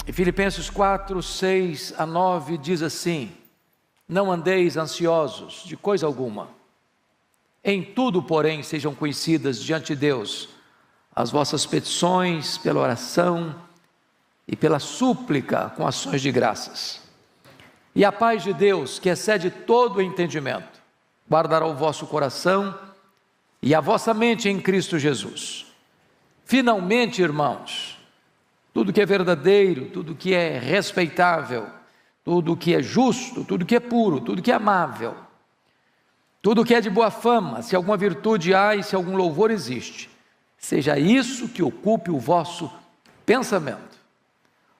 E Filipenses 4, 6 a 9 diz assim: não andeis ansiosos de coisa alguma, em tudo, porém, sejam conhecidas diante de Deus as vossas petições pela oração e pela súplica com ações de graças. E a paz de Deus, que excede todo o entendimento, guardará o vosso coração e a vossa mente em Cristo Jesus. Finalmente, irmãos, tudo que é verdadeiro, tudo que é respeitável, tudo que é justo, tudo que é puro, tudo que é amável, tudo que é de boa fama, se alguma virtude há e se algum louvor existe, seja isso que ocupe o vosso pensamento.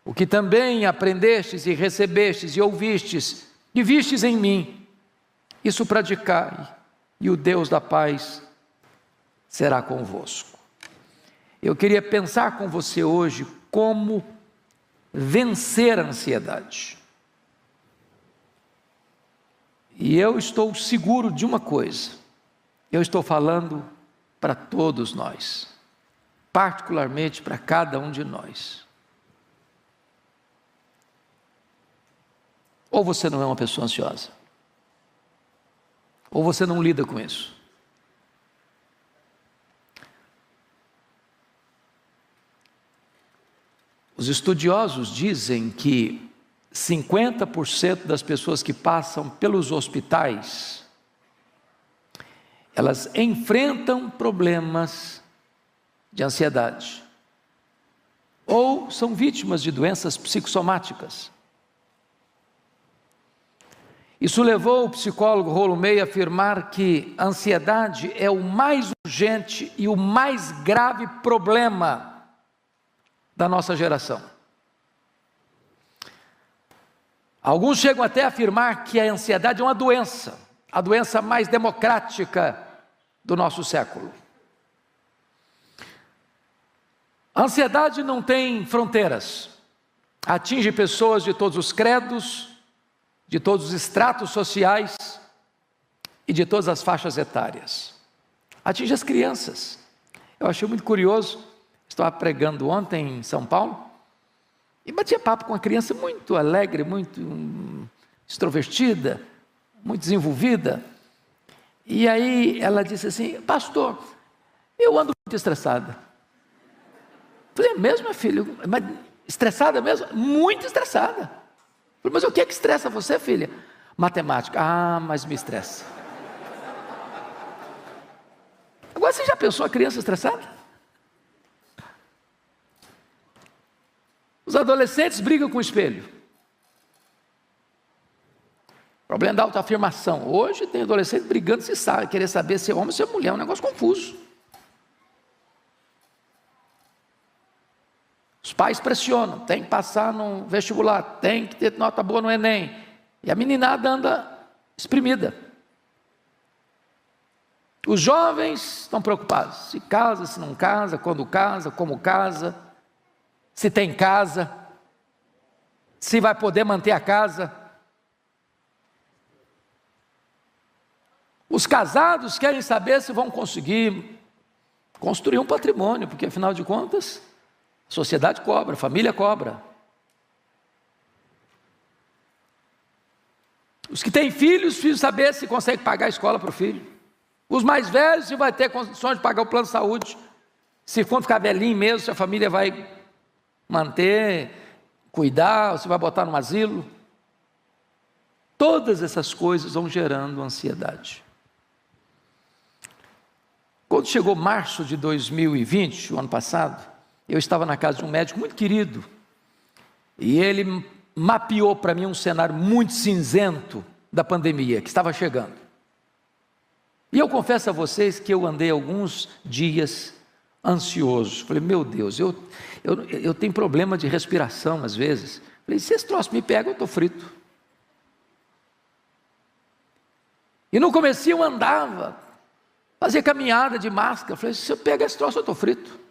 O que também aprendestes e recebestes e ouvistes e vistes em mim, isso praticai, e o Deus da paz será convosco. Eu queria pensar com você hoje como vencer a ansiedade. E eu estou seguro de uma coisa, eu estou falando para todos nós, particularmente para cada um de nós. Ou você não é uma pessoa ansiosa? Ou você não lida com isso? Os estudiosos dizem que 50% das pessoas que passam pelos hospitais, elas enfrentam problemas de ansiedade, ou são vítimas de doenças psicossomáticas. Isso levou o psicólogo Rollo May a afirmar que a ansiedade é o mais urgente e o mais grave problema da nossa geração. Alguns chegam até a afirmar que a ansiedade é uma doença, a doença mais democrática do nosso século. A ansiedade não tem fronteiras, atinge pessoas de todos os credos, de todos os estratos sociais e de todas as faixas etárias. Atinge as crianças. Eu achei muito curioso, estava pregando ontem em São Paulo e batia papo com uma criança muito alegre, muito extrovertida, muito desenvolvida. E aí ela disse assim: pastor, eu ando muito estressada. Falei: é mesmo, minha filha? Mas estressada mesmo? Muito estressada. Falei: mas o que é que estressa você, filha? Matemática. Ah, mas me estressa. Agora, você já pensou a criança estressada? Os adolescentes brigam com o espelho. Problema da autoafirmação. Hoje tem adolescente brigando, se sabe, querer saber se é homem ou se é mulher, é um negócio confuso. Os pais pressionam, tem que passar no vestibular, tem que ter nota boa no Enem. E a meninada anda exprimida. Os jovens estão preocupados, se casa, se não casa, quando casa, como casa, se tem casa, se vai poder manter a casa. Os casados querem saber se vão conseguir construir um patrimônio, porque afinal de contas, a sociedade cobra, a família cobra. Os que têm filhos, precisam saber se consegue pagar a escola para o filho. Os mais velhos, se vai ter condições de pagar o plano de saúde. Se for ficar velhinho mesmo, se a família vai manter, cuidar, ou se vai botar no asilo. Todas essas coisas vão gerando ansiedade. Quando chegou março de 2020, o ano passado, eu estava na casa de um médico muito querido, e ele mapeou para mim um cenário muito cinzento da pandemia, que estava chegando. E eu confesso a vocês que eu andei alguns dias ansioso. Falei: meu Deus, eu tenho problema de respiração às vezes. Falei: se esse troço me pega, eu estou frito. E no comecinho eu andava, fazia caminhada de máscara. Falei: se eu pegar esse troço, eu estou frito.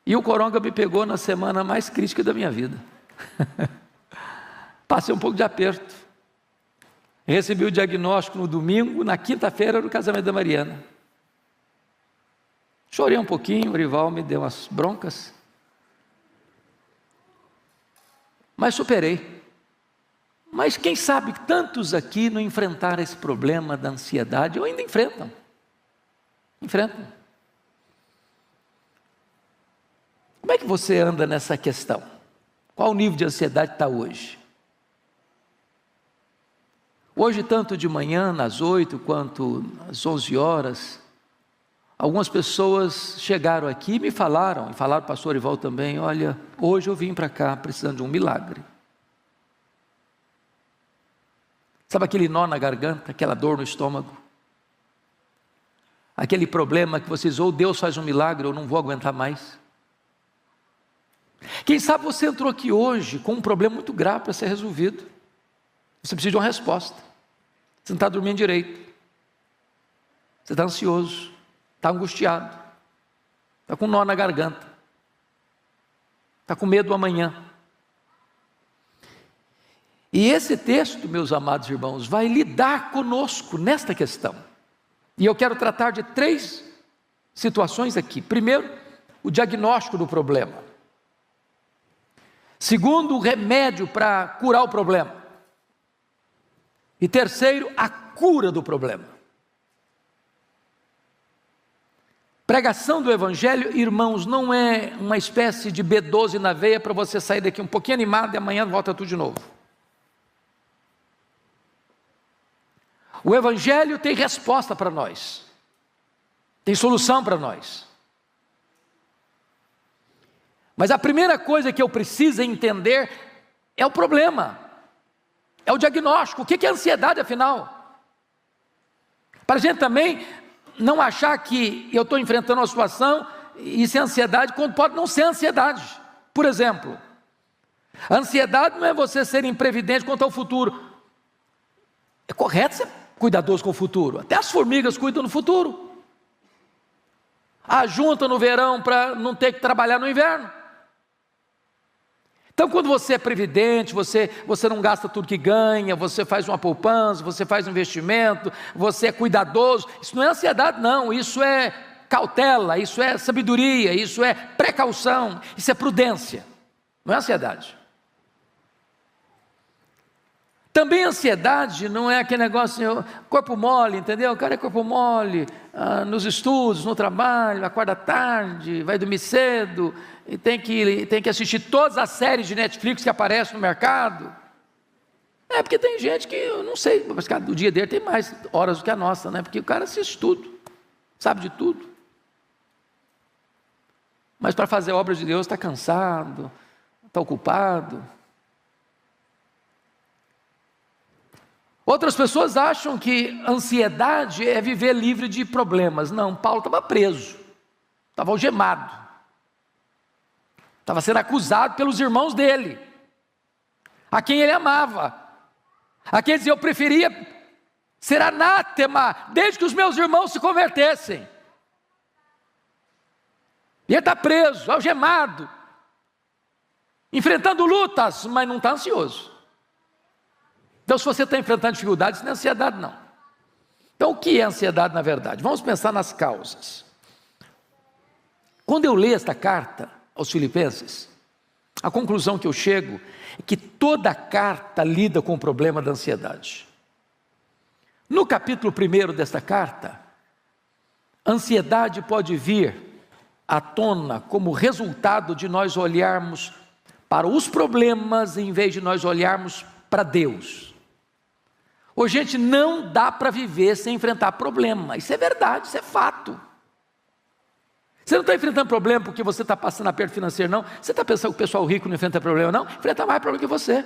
E o coronga me pegou na semana mais crítica da minha vida. Passei um pouco de aperto. Recebi o diagnóstico no domingo, na quinta-feira era o casamento da Mariana. Chorei um pouquinho, o Rival me deu umas broncas. Mas superei. Mas quem sabe tantos aqui não enfrentaram esse problema da ansiedade, ou ainda enfrentam. Enfrentam. Como é que você anda nessa questão? Qual o nível de ansiedade está hoje? Hoje, tanto de manhã, às 8, quanto às 11 horas, algumas pessoas chegaram aqui e me falaram, e falaram para o pastor Ival também: olha, hoje eu vim para cá precisando de um milagre. Sabe aquele nó na garganta, aquela dor no estômago? Aquele problema que vocês, ou Deus faz um milagre, ou não vou aguentar mais. Quem sabe você entrou aqui hoje com um problema muito grave para ser resolvido. Você precisa de uma resposta. Você não está dormindo direito. Você está ansioso, está angustiado, está com um nó na garganta, está com medo do amanhã. E esse texto, meus amados irmãos, vai lidar conosco nesta questão. E eu quero tratar de 3 situações aqui. Primeiro, o diagnóstico do problema. Segundo, o remédio para curar o problema. E terceiro, a cura do problema. Pregação do Evangelho, irmãos, não é uma espécie de B12 na veia para você sair daqui um pouquinho animado e amanhã volta tudo de novo. O Evangelho tem resposta para nós, tem solução para nós. Mas a primeira coisa que eu preciso entender é o problema, é o diagnóstico. O que é ansiedade, afinal? Para a gente também não achar que eu estou enfrentando uma situação e isso é ansiedade, quando pode não ser ansiedade. Por exemplo, a ansiedade não é você ser imprevidente quanto ao futuro. É correto ser cuidadoso com o futuro, até as formigas cuidam do futuro. Ajunta no verão para não ter que trabalhar no inverno. Então, quando você é previdente, você não gasta tudo que ganha, você faz uma poupança, você faz um investimento, você é cuidadoso, isso não é ansiedade não, isso é cautela, isso é sabedoria, isso é precaução, isso é prudência, não é ansiedade. Também ansiedade não é aquele negócio, corpo mole, entendeu? O cara é corpo mole, nos estudos, no trabalho, acorda tarde, vai dormir cedo, e tem que assistir todas as séries de Netflix que aparecem no mercado. É porque tem gente que, eu não sei, mas o dia dele tem mais horas do que a nossa, né? Porque o cara assiste tudo, sabe de tudo. Mas para fazer a obra de Deus está cansado, está ocupado. Outras pessoas acham que ansiedade é viver livre de problemas. Não, Paulo estava preso, estava algemado, estava sendo acusado pelos irmãos dele, a quem ele amava, a quem ele dizia: eu preferia ser anátema, desde que os meus irmãos se convertessem. E ele está preso, algemado, enfrentando lutas, mas não está ansioso. Então, se você está enfrentando dificuldades, isso não é ansiedade não. Então, o que é ansiedade na verdade? Vamos pensar nas causas. Quando eu leio esta carta aos Filipenses, a conclusão que eu chego é que toda a carta lida com o problema da ansiedade. No capítulo 1 desta carta, a ansiedade pode vir à tona como resultado de nós olharmos para os problemas em vez de nós olharmos para Deus. Hoje, gente, não dá para viver sem enfrentar problema. Isso é verdade, isso é fato. Você não está enfrentando problema porque você está passando aperto financeiro, não. Você está pensando que o pessoal rico não enfrenta problema, não? Enfrenta mais problema que você.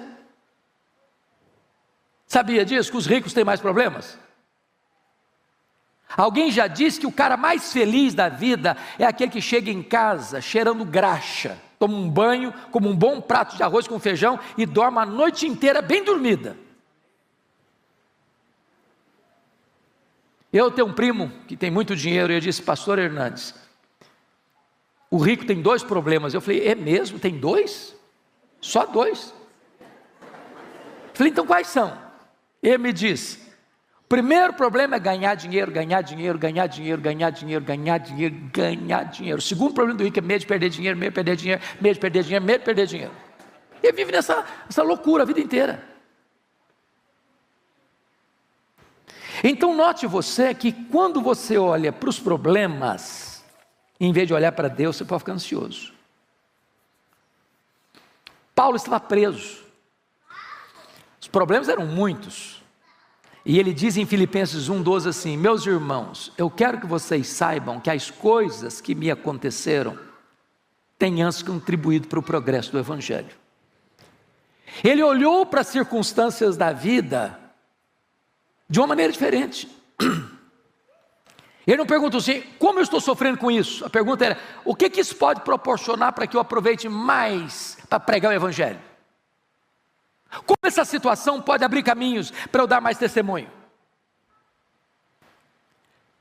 Sabia disso? Que os ricos têm mais problemas? Alguém já disse que o cara mais feliz da vida é aquele que chega em casa cheirando graxa, toma um banho, come um bom prato de arroz com feijão e dorme a noite inteira bem dormida. Eu tenho um primo que tem muito dinheiro e eu disse: pastor Hernandes, o rico tem 2 problemas. Eu falei: é mesmo? Tem 2? Só 2? Eu falei: então quais são? Ele me disse: o primeiro problema é ganhar dinheiro, ganhar dinheiro, ganhar dinheiro, ganhar dinheiro, ganhar dinheiro, ganhar dinheiro. O segundo problema do rico é medo de perder dinheiro, medo de perder dinheiro, medo de perder dinheiro, medo de perder dinheiro. Ele vive nessa loucura a vida inteira. Então note você que quando você olha para os problemas, em vez de olhar para Deus, você pode ficar ansioso. Paulo estava preso, os problemas eram muitos, e ele diz em Filipenses 1:12 assim: meus irmãos, eu quero que vocês saibam que as coisas que me aconteceram têm antes contribuído para o progresso do Evangelho. Ele olhou para as circunstâncias da vida de uma maneira diferente. Ele não perguntou assim: como eu estou sofrendo com isso? A pergunta era: o que isso pode proporcionar para que eu aproveite mais para pregar o Evangelho? Como essa situação pode abrir caminhos para eu dar mais testemunho?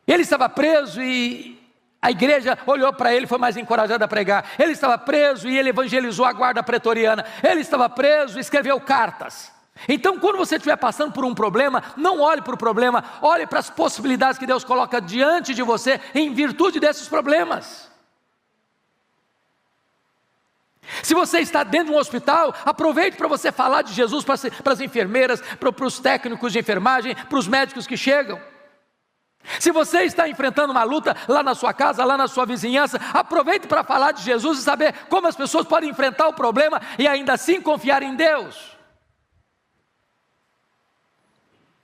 Ele estava preso e a igreja olhou para ele e foi mais encorajada a pregar. Ele estava preso e ele evangelizou a guarda pretoriana. Ele estava preso e escreveu cartas. Então, quando você estiver passando por um problema, não olhe para o problema, olhe para as possibilidades que Deus coloca diante de você em virtude desses problemas. Se você está dentro de um hospital, aproveite para você falar de Jesus para as enfermeiras, para os técnicos de enfermagem, para os médicos que chegam. Se você está enfrentando uma luta lá na sua casa, lá na sua vizinhança, aproveite para falar de Jesus e saber como as pessoas podem enfrentar o problema e ainda assim confiar em Deus.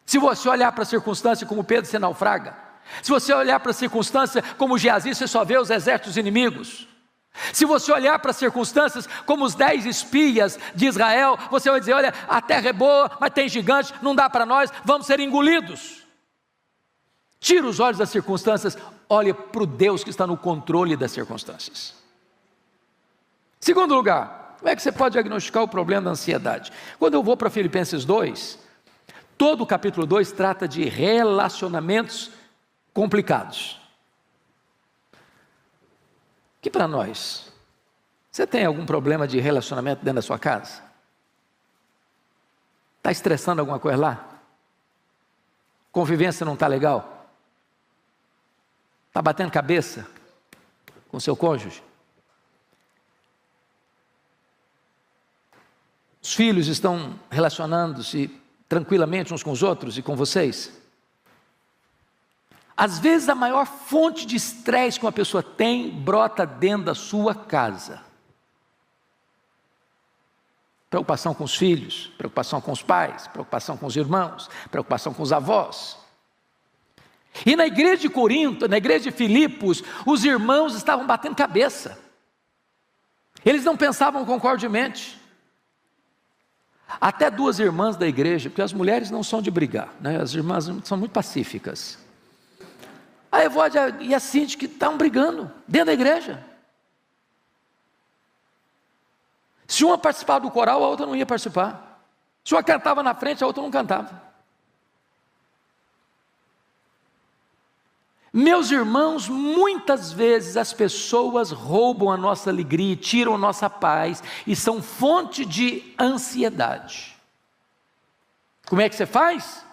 Se você olhar para a circunstância como Pedro, você naufraga. Se você olhar para a circunstância como Geazi, você só vê os exércitos inimigos. Se você olhar para as circunstâncias como os 10 espias de Israel, você vai dizer, olha, a terra é boa, mas tem gigantes, não dá para nós, vamos ser engolidos. Tira os olhos das circunstâncias, olha para o Deus que está no controle das circunstâncias. Segundo lugar, como é que você pode diagnosticar o problema da ansiedade? Quando eu vou para Filipenses 2, todo o capítulo 2 trata de relacionamentos complicados. Que para nós, você tem algum problema de relacionamento dentro da sua casa? Está estressando alguma coisa lá? Convivência não está legal? Está batendo cabeça com seu cônjuge? Os filhos estão relacionando-se tranquilamente uns com os outros e com vocês? Às vezes a maior fonte de estresse que uma pessoa tem brota dentro da sua casa. Preocupação com os filhos, preocupação com os pais, preocupação com os irmãos, preocupação com os avós. E na igreja de Corinto, na igreja de Filipos, os irmãos estavam batendo cabeça. Eles não pensavam concordemente. Até 2 irmãs da igreja, porque as mulheres não são de brigar, né? As irmãs são muito pacíficas. A Evódia e a Cinti que estavam brigando dentro da igreja. Se uma participava do coral, a outra não ia participar. Se uma cantava na frente, a outra não cantava. Meus irmãos, muitas vezes as pessoas roubam a nossa alegria, tiram a nossa paz e são fonte de ansiedade. Como é que você faz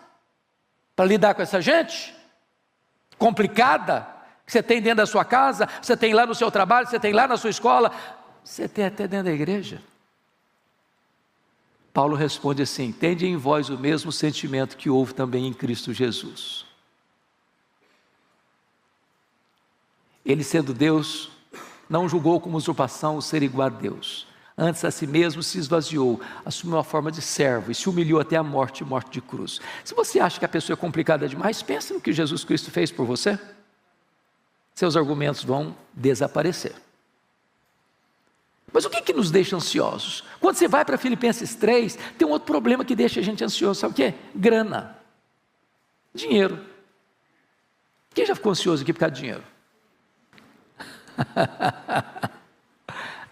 para lidar com essa gente complicada que você tem dentro da sua casa, você tem lá no seu trabalho, você tem lá na sua escola, você tem até dentro da igreja? Paulo responde assim: tende em vós o mesmo sentimento que houve também em Cristo Jesus. Ele, sendo Deus, não julgou como usurpação o ser igual a Deus. Antes a si mesmo se esvaziou, assumiu a forma de servo e se humilhou até a morte, morte de cruz. Se você acha que a pessoa é complicada demais, pense no que Jesus Cristo fez por você. Seus argumentos vão desaparecer. Mas o que nos deixa ansiosos? Quando você vai para Filipenses 3, tem um outro problema que deixa a gente ansioso, sabe o quê? Grana, dinheiro. Quem já ficou ansioso aqui por causa de dinheiro?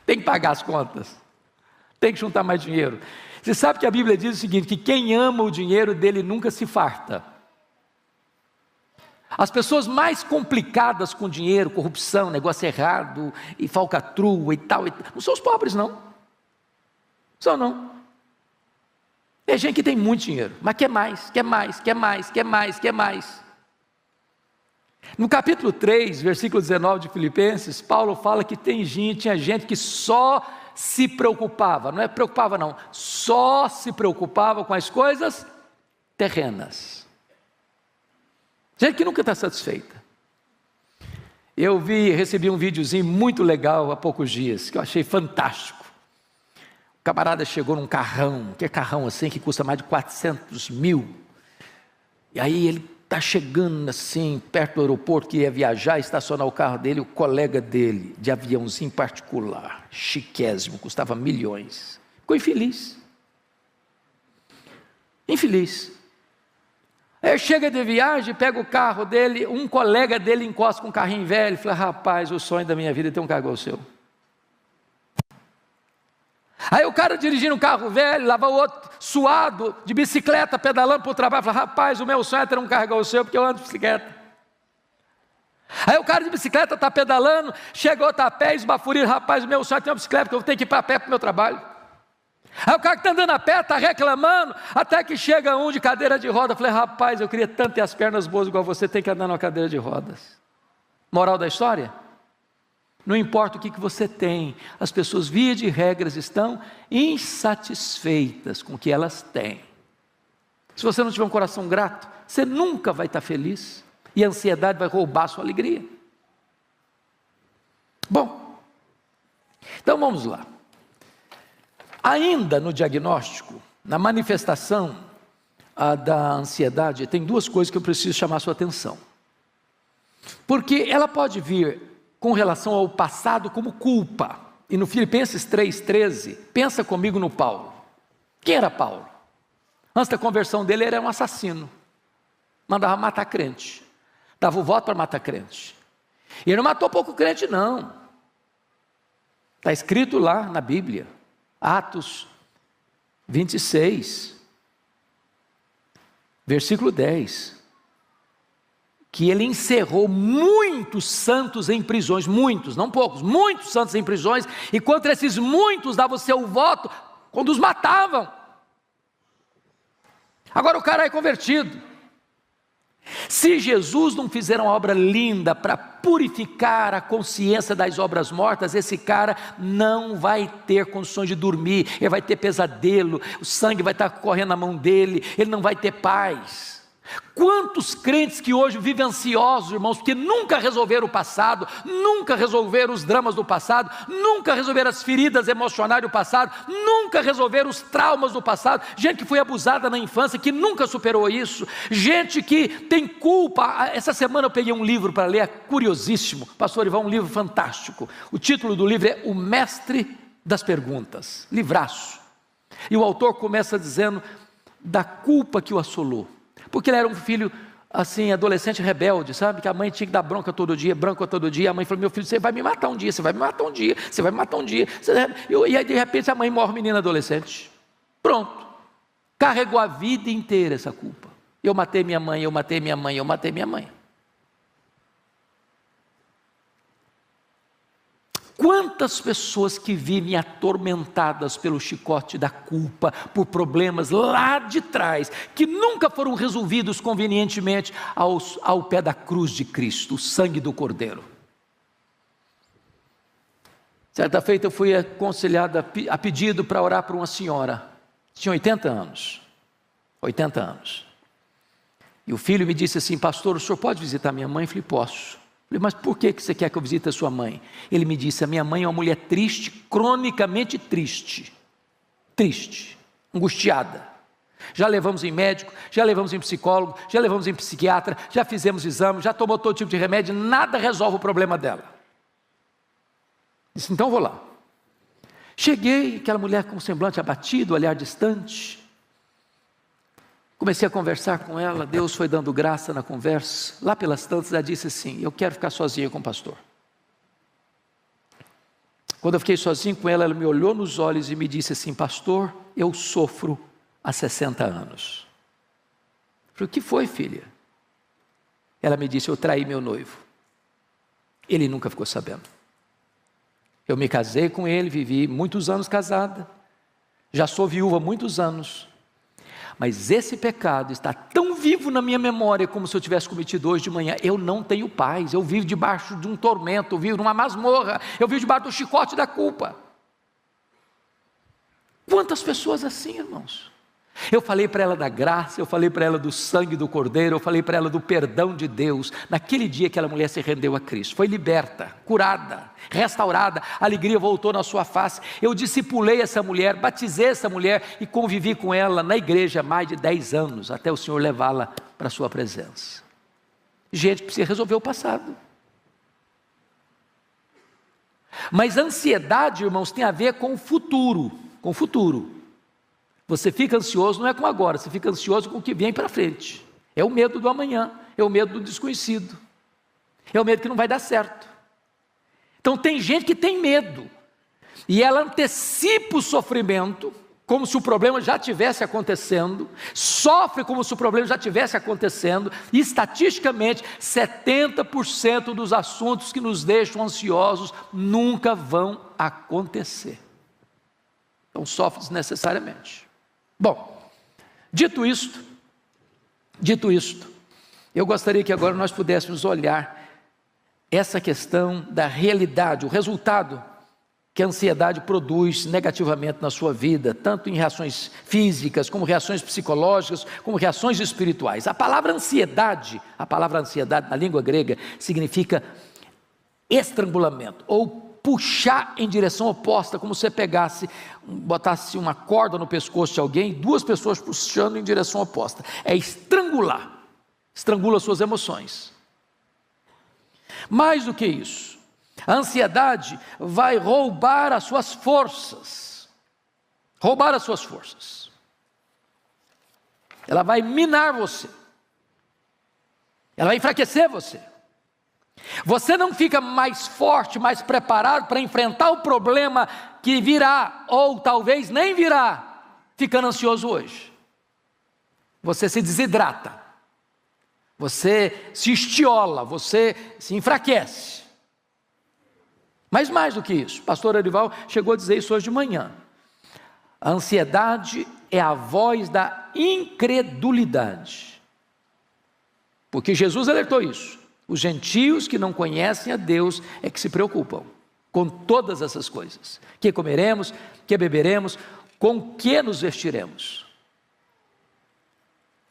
Tem que pagar as contas, tem que juntar mais dinheiro. Você sabe que a Bíblia diz o seguinte, que quem ama o dinheiro dele nunca se farta. As pessoas mais complicadas com dinheiro, corrupção, negócio errado, e falcatrua e tal, não são os pobres não, são não. É gente que tem muito dinheiro, mas quer mais, quer mais, quer mais, quer mais, quer mais. No capítulo 3, versículo 19 de Filipenses, Paulo fala que tinha gente que só se preocupava, não é preocupava não, só se preocupava com as coisas terrenas. Gente que nunca está satisfeita. Eu recebi um videozinho muito legal há poucos dias, que eu achei fantástico. O camarada chegou num carrão, que é carrão assim, que custa mais de 400 mil. E aí ele está chegando assim, perto do aeroporto, que ia viajar, estacionar o carro dele, o colega dele, de aviãozinho particular, chiquésimo, custava milhões. Ficou infeliz. Infeliz. Aí chega de viagem, pega o carro dele, um colega dele encosta com um carrinho velho, fala, rapaz, o sonho da minha vida é ter um carro igual o seu. Aí o cara dirigindo um carro velho, lá vai o outro suado, de bicicleta, pedalando para o trabalho, fala, rapaz, o meu sonho é ter um carro igual o seu, porque eu ando de bicicleta. Aí o cara de bicicleta está pedalando, chega outro a pé, esbaforido, rapaz, o meu sonho é ter uma bicicleta, porque eu tenho que ir para pé para o meu trabalho. Aí o cara que está andando a pé, está reclamando, até que chega um de cadeira de roda, falei, rapaz, eu queria tanto ter as pernas boas igual você, tem que andar numa cadeira de rodas. Moral da história? Não importa o que você tem, as pessoas, via de regras, estão insatisfeitas com o que elas têm. Se você não tiver um coração grato, você nunca vai estar feliz, e a ansiedade vai roubar a sua alegria. Bom, então vamos lá. Ainda no diagnóstico, na manifestação da ansiedade, tem duas coisas que eu preciso chamar a sua atenção. Porque ela pode vir com relação ao passado como culpa. E no Filipenses 3,13, pensa comigo no Paulo. Quem era Paulo? Antes da conversão dele, ele era um assassino. Mandava matar crente. Dava o voto para matar crente. E ele não matou pouco crente, não. Está escrito lá na Bíblia, Atos 26, versículo 10, que ele encerrou muitos santos em prisões, muitos, não poucos, muitos santos em prisões, e contra esses muitos dava o seu voto, quando os matavam. Agora o cara é convertido. Se Jesus não fizer uma obra linda para purificar a consciência das obras mortas, esse cara não vai ter condições de dormir, ele vai ter pesadelo, o sangue vai estar correndo na mão dele, ele não vai ter paz. Quantos crentes que hoje vivem ansiosos, irmãos, porque nunca resolveram o passado, nunca resolveram os dramas do passado, nunca resolveram as feridas emocionais do passado, nunca resolveram os traumas do passado, gente que foi abusada na infância, que nunca superou isso, gente que tem culpa. Essa semana eu peguei um livro para ler, curiosíssimo, pastor Ivan, um livro fantástico, o título do livro é O Mestre das Perguntas, livraço, e o autor começa dizendo da culpa que o assolou, porque ele era um filho, assim, adolescente rebelde, sabe, que a mãe tinha que dar bronca todo dia, a mãe falou, meu filho, você vai me matar um dia, você vai me matar um dia, você vai me matar um dia, e aí de repente a mãe morre, menina adolescente, pronto, carregou a vida inteira essa culpa, eu matei minha mãe, eu matei minha mãe, eu matei minha mãe. Quantas pessoas que vivem atormentadas pelo chicote da culpa, por problemas lá de trás, que nunca foram resolvidos convenientemente ao pé da cruz de Cristo, o sangue do Cordeiro. Certa feita eu fui aconselhado a pedido para orar por uma senhora, tinha 80 anos, e o filho me disse assim, pastor, o senhor pode visitar minha mãe? Eu falei, posso. Falei, mas por que você quer que eu visite a sua mãe? Ele me disse, a minha mãe é uma mulher triste, cronicamente triste, angustiada. Já levamos em médico, já levamos em psicólogo, já levamos em psiquiatra, já fizemos exames, já tomou todo tipo de remédio, nada resolve o problema dela. Disse, então vou lá. Cheguei, aquela mulher com o semblante abatido, olhar distante. Comecei a conversar com ela, Deus foi dando graça na conversa. Lá pelas tantas ela disse assim, eu quero ficar sozinha com o pastor. Quando eu fiquei sozinho com ela, ela me olhou nos olhos e me disse assim, pastor, eu sofro há 60 anos. Eu falei, o que foi, filha? Ela me disse, eu traí meu noivo. Ele nunca ficou sabendo. Eu me casei com ele, vivi muitos anos casada, já sou viúva há muitos anos. Mas esse pecado está tão vivo na minha memória como se eu tivesse cometido hoje de manhã. Eu não tenho paz, eu vivo debaixo de um tormento, eu vivo numa masmorra, eu vivo debaixo do chicote da culpa. Quantas pessoas assim, irmãos? Eu falei para ela da graça, eu falei para ela do sangue do Cordeiro, eu falei para ela do perdão de Deus. Naquele dia aquela mulher se rendeu a Cristo, foi liberta, curada, restaurada, a alegria voltou na sua face. Eu discipulei essa mulher, batizei essa mulher e convivi com ela na igreja há mais de 10 anos, até o Senhor levá-la para a sua presença. Gente, precisa resolver o passado. Mas a ansiedade, irmãos, tem a ver com o futuro, Você fica ansioso não é com agora, você fica ansioso com o que vem para frente. É o medo do amanhã, é o medo do desconhecido, é o medo que não vai dar certo. Então tem gente que tem medo, e ela antecipa o sofrimento, como se o problema já estivesse acontecendo, sofre como se o problema já estivesse acontecendo, e estatisticamente 70% dos assuntos que nos deixam ansiosos nunca vão acontecer. Então sofre desnecessariamente. Bom, dito isto, eu gostaria que agora nós pudéssemos olhar essa questão da realidade, o resultado que a ansiedade produz negativamente na sua vida, tanto em reações físicas, como reações psicológicas, como reações espirituais. A palavra ansiedade na língua grega significa estrangulamento, ou puxar em direção oposta, como se você botasse uma corda no pescoço de alguém, duas pessoas puxando em direção oposta. É estrangular, estrangula suas emoções. Mais do que isso, a ansiedade vai roubar as suas forças. Roubar as suas forças. Ela vai minar você. Ela vai enfraquecer você. Você não fica mais forte, mais preparado para enfrentar o problema que virá, ou talvez nem virá, ficando ansioso hoje. Você se desidrata. Você se estiola, você se enfraquece. Mas mais do que isso, o pastor Arival chegou a dizer isso hoje de manhã. A ansiedade é a voz da incredulidade. Porque Jesus alertou isso. Os gentios que não conhecem a Deus é que se preocupam com todas essas coisas. Que comeremos, que beberemos, com que nos vestiremos.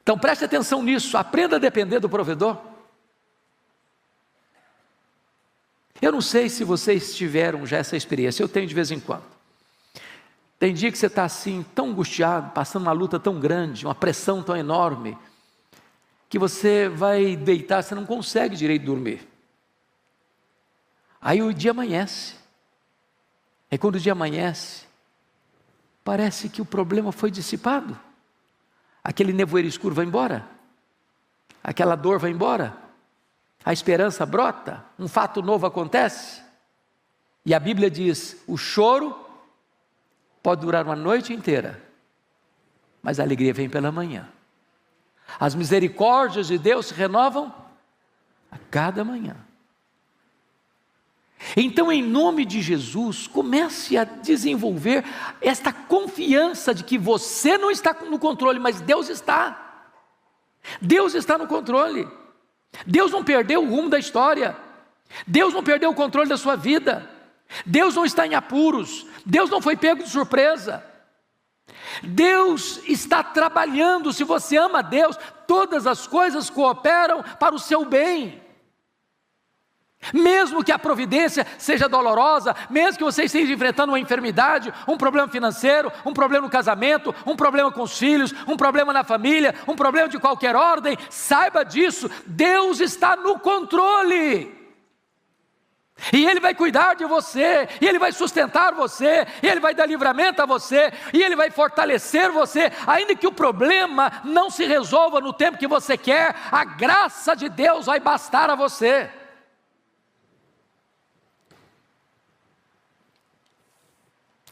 Então preste atenção nisso, aprenda a depender do provedor. Eu não sei se vocês tiveram já essa experiência, eu tenho de vez em quando. Tem dia que você está assim, tão angustiado, passando uma luta tão grande, uma pressão tão enorme, que você vai deitar, você não consegue direito dormir. Aí o dia amanhece. E quando o dia amanhece, parece que o problema foi dissipado. Aquele nevoeiro escuro vai embora. Aquela dor vai embora. A esperança brota, um fato novo acontece. E a Bíblia diz, o choro pode durar uma noite inteira, mas a alegria vem pela manhã. As misericórdias de Deus se renovam a cada manhã. Então, em nome de Jesus, comece a desenvolver esta confiança de que você não está no controle, mas Deus está. Deus está no controle. Deus não perdeu o rumo da história. Deus não perdeu o controle da sua vida. Deus não está em apuros. Deus não foi pego de surpresa. Deus está trabalhando. Se você ama a Deus, todas as coisas cooperam para o seu bem. Mesmo que a providência seja dolorosa, mesmo que você esteja enfrentando uma enfermidade, um problema financeiro, um problema no casamento, um problema com os filhos, um problema na família, um problema de qualquer ordem, saiba disso, Deus está no controle. E Ele vai cuidar de você, e Ele vai sustentar você, e Ele vai dar livramento a você, e Ele vai fortalecer você, ainda que o problema não se resolva no tempo que você quer, a graça de Deus vai bastar a você.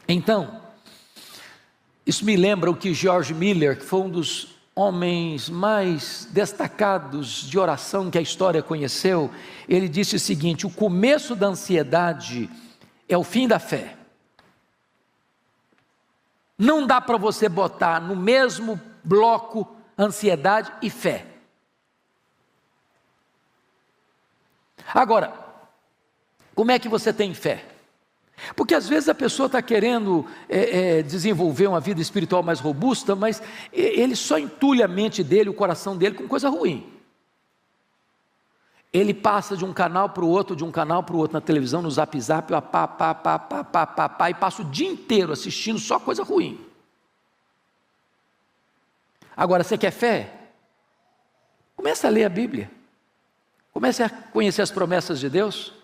Então, isso me lembra o que George Miller, que foi um dos homens mais destacados de oração que a história conheceu, ele disse o seguinte: o começo da ansiedade é o fim da fé. Não dá para você botar no mesmo bloco ansiedade e fé. Agora, como é que você tem fé? Porque às vezes a pessoa está querendo desenvolver uma vida espiritual mais robusta, mas ele só entulha a mente dele, o coração dele com coisa ruim. Ele passa de um canal para o outro, na televisão, no zap, e passa o dia inteiro assistindo só coisa ruim. Agora, você quer fé? Comece a ler a Bíblia. Comece a conhecer as promessas de Deus.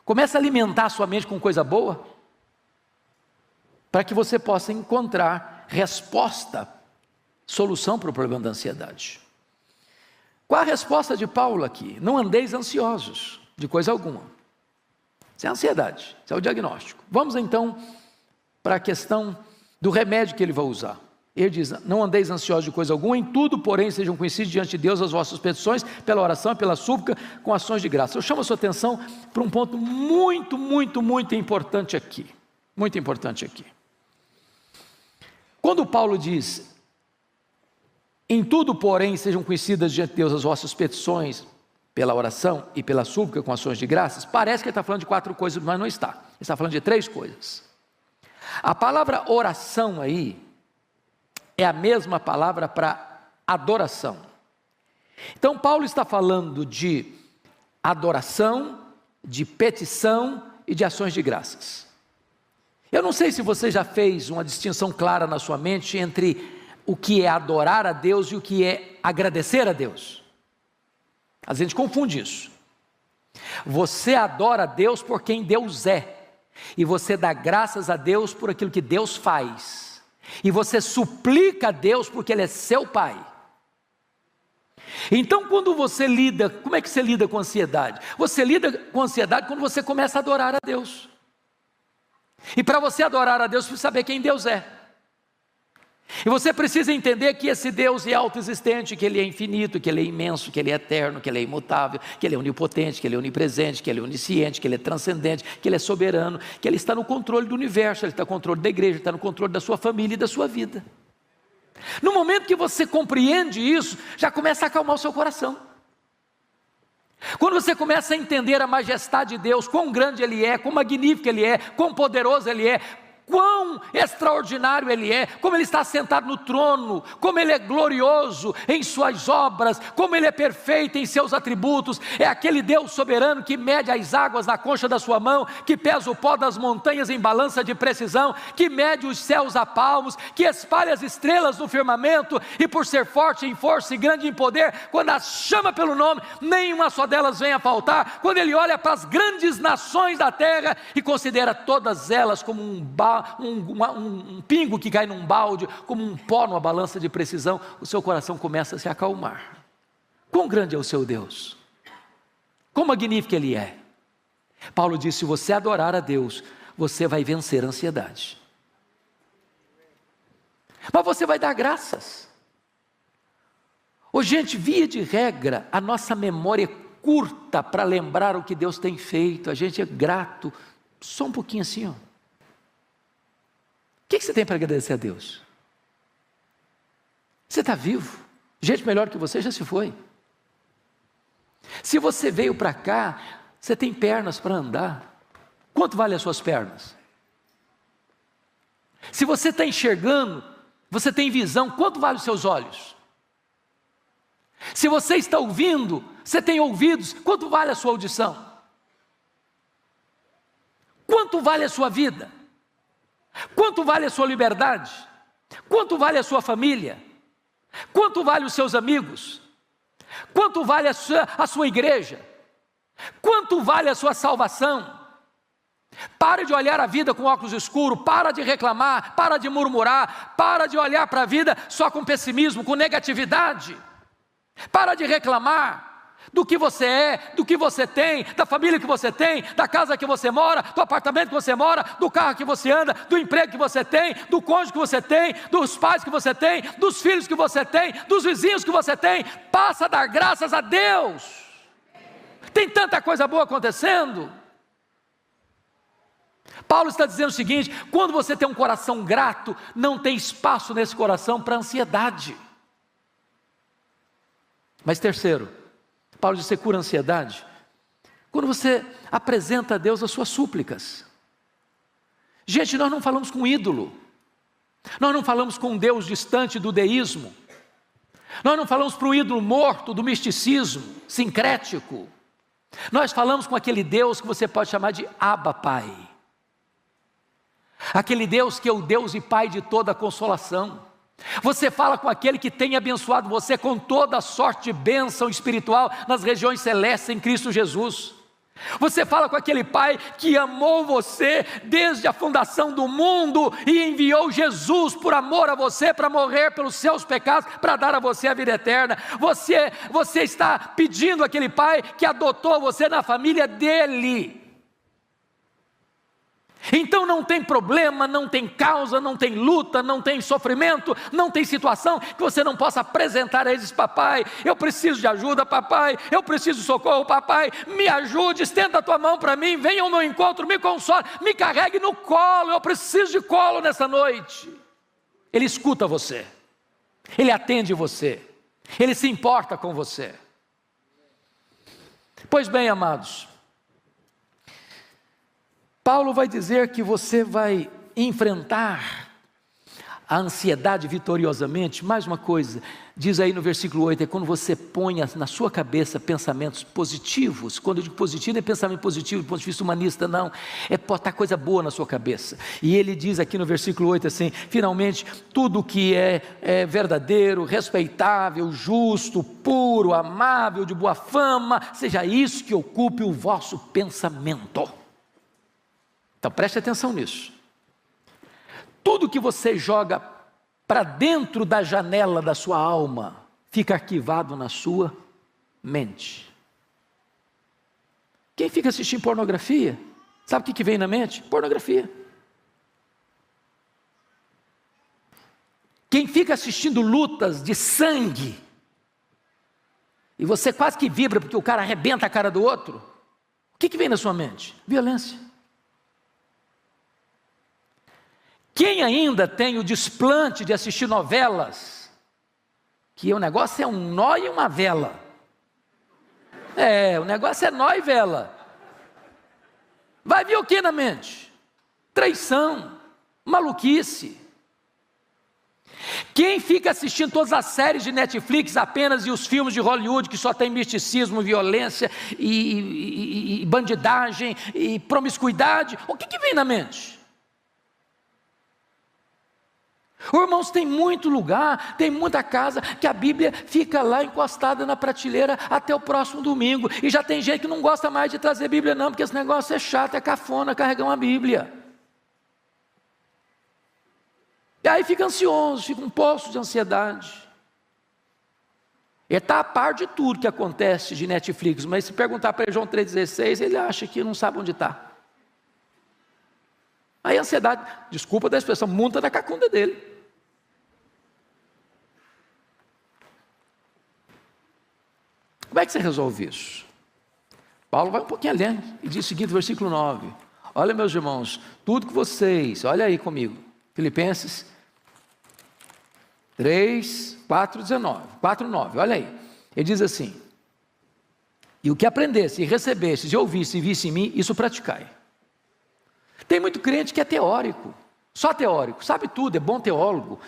Comece a alimentar a sua mente com coisa boa, para que você possa encontrar resposta, solução para o problema da ansiedade. Qual a resposta de Paulo aqui? Não andeis ansiosos de coisa alguma. Isso é ansiedade, isso é o diagnóstico. Vamos então para a questão do remédio que ele vai usar. Ele diz, não andeis ansiosos de coisa alguma, em tudo, porém, sejam conhecidos diante de Deus as vossas petições, pela oração e pela súplica, com ações de graça. Eu chamo a sua atenção para um ponto muito importante aqui. Muito importante aqui. Quando Paulo diz, em tudo, porém, sejam conhecidas diante de Deus as vossas petições, pela oração e pela súplica com ações de graças, parece que ele está falando de 4 coisas, mas não está. Ele está falando de 3 coisas. A palavra oração aí é a mesma palavra para adoração. Então Paulo está falando de adoração, de petição e de ações de graças. Eu não sei se você já fez uma distinção clara na sua mente entre o que é adorar a Deus e o que é agradecer a Deus. A gente confunde isso. Você adora a Deus por quem Deus é, e você dá graças a Deus por aquilo que Deus faz, e você suplica a Deus porque Ele é seu Pai. Então quando você lida, como é que você lida com ansiedade? Você lida com ansiedade quando você começa a adorar a Deus, e para você adorar a Deus, você precisa saber quem Deus é. E você precisa entender que esse Deus é autoexistente, que Ele é infinito, que Ele é imenso, que Ele é eterno, que Ele é imutável, que Ele é onipotente, que Ele é onipresente, que Ele é onisciente, que Ele é transcendente, que Ele é soberano, que Ele está no controle do universo, Ele está no controle da igreja, Ele está no controle da sua família e da sua vida. No momento que você compreende isso, já começa a acalmar o seu coração. Quando você começa a entender a majestade de Deus, quão grande Ele é, quão magnífico Ele é, quão poderoso Ele é, quão extraordinário Ele é, como Ele está sentado no trono, como Ele é glorioso em suas obras, como Ele é perfeito em seus atributos, é aquele Deus soberano que mede as águas na concha da sua mão, que pesa o pó das montanhas em balança de precisão, que mede os céus a palmos, que espalha as estrelas no firmamento, e por ser forte em força e grande em poder, quando as chama pelo nome, nenhuma só delas vem a faltar. Quando Ele olha para as grandes nações da terra e considera todas elas como um pingo que cai num balde, como um pó numa balança de precisão, o seu coração começa a se acalmar. Quão grande é o seu Deus, quão magnífico Ele é. Paulo diz: se você adorar a Deus, você vai vencer a ansiedade, mas você vai dar graças. Gente, via de regra, a nossa memória é curta para lembrar o que Deus tem feito. A gente é grato, só um pouquinho assim, ó. O que você tem para agradecer a Deus? Você está vivo. Gente melhor que você já se foi. Se você veio para cá, você tem pernas para andar. Quanto vale as suas pernas? Se você está enxergando, você tem visão, quanto vale os seus olhos? Se você está ouvindo, você tem ouvidos, quanto vale a sua audição? Quanto vale a sua vida? Quanto vale a sua liberdade? Quanto vale a sua família? Quanto vale os seus amigos? Quanto vale a sua igreja? Quanto vale a sua salvação? Pare de olhar a vida com óculos escuros, para de reclamar, para de murmurar, para de olhar para a vida só com pessimismo, com negatividade. Para de reclamar do que você é, do que você tem, da família que você tem, da casa que você mora, do apartamento que você mora, do carro que você anda, do emprego que você tem, do cônjuge que você tem, dos pais que você tem, dos filhos que você tem, dos vizinhos que você tem. Passa a dar graças a Deus. Tem tanta coisa boa acontecendo. Paulo está dizendo o seguinte: quando você tem um coração grato, não tem espaço nesse coração para ansiedade. Mas terceiro, Paulo diz: você cura a ansiedade quando você apresenta a Deus as suas súplicas. Gente, nós não falamos com ídolo, nós não falamos com um Deus distante do deísmo, nós não falamos para o ídolo morto do misticismo sincrético. Nós falamos com aquele Deus que você pode chamar de Abba Pai, aquele Deus que é o Deus e Pai de toda a consolação. Você fala com aquele que tem abençoado você com toda a sorte de bênção espiritual nas regiões celestes em Cristo Jesus. Você fala com aquele Pai que amou você desde a fundação do mundo e enviou Jesus por amor a você para morrer pelos seus pecados, para dar a você a vida eterna. Você está pedindo àquele Pai que adotou você na família dele. Então não tem problema, não tem causa, não tem luta, não tem sofrimento, não tem situação que você não possa apresentar a eles: papai, eu preciso de ajuda, papai, eu preciso de socorro, papai, me ajude, estenda a tua mão para mim, venha ao meu encontro, me console, me carregue no colo, eu preciso de colo nessa noite. Ele escuta você, Ele atende você, Ele se importa com você. Pois bem, amados, Paulo vai dizer que você vai enfrentar a ansiedade vitoriosamente. Mais uma coisa, diz aí no versículo 8, é quando você põe na sua cabeça pensamentos positivos. Quando eu digo positivo, não é pensamento positivo do ponto de vista humanista, não, é botar coisa boa na sua cabeça. E ele diz aqui no versículo 8 assim: finalmente, tudo que é verdadeiro, respeitável, justo, puro, amável, de boa fama, seja isso que ocupe o vosso pensamento. Então preste atenção nisso. Tudo que você joga para dentro da janela da sua alma fica arquivado na sua mente. Quem fica assistindo pornografia, sabe o que vem na mente? Pornografia. Quem fica assistindo lutas de sangue, e você quase que vibra porque o cara arrebenta a cara do outro, o que vem na sua mente? Violência. Quem ainda tem o desplante de assistir novelas, que o negócio é um nó e uma vela. O negócio é nó e vela. Vai vir o que na mente? Traição, maluquice. Quem fica assistindo todas as séries de Netflix apenas e os filmes de Hollywood que só tem misticismo, violência e bandidagem e promiscuidade, o que vem na mente? Irmãos, tem muito lugar, tem muita casa que a Bíblia fica lá encostada na prateleira até o próximo domingo, e já tem gente que não gosta mais de trazer Bíblia não, porque esse negócio é chato, é cafona carregar uma Bíblia. E aí fica ansioso, fica um poço de ansiedade. Ele está a par de tudo que acontece de Netflix, mas se perguntar para ele João 3,16, ele acha que não sabe onde está. Aí a ansiedade, desculpa da expressão, monta na cacunda dele. Como é que você resolve isso? Paulo vai um pouquinho além e diz o seguinte, versículo 9: olha, meus irmãos, tudo que vocês, olha aí comigo, Filipenses 3, 4, 19, 4, 9, olha aí, ele diz assim: e o que aprendesse, e recebesse, e ouvisse, e visse em mim, isso praticai. Tem muito crente que é teórico, só teórico, sabe tudo, é bom teólogo,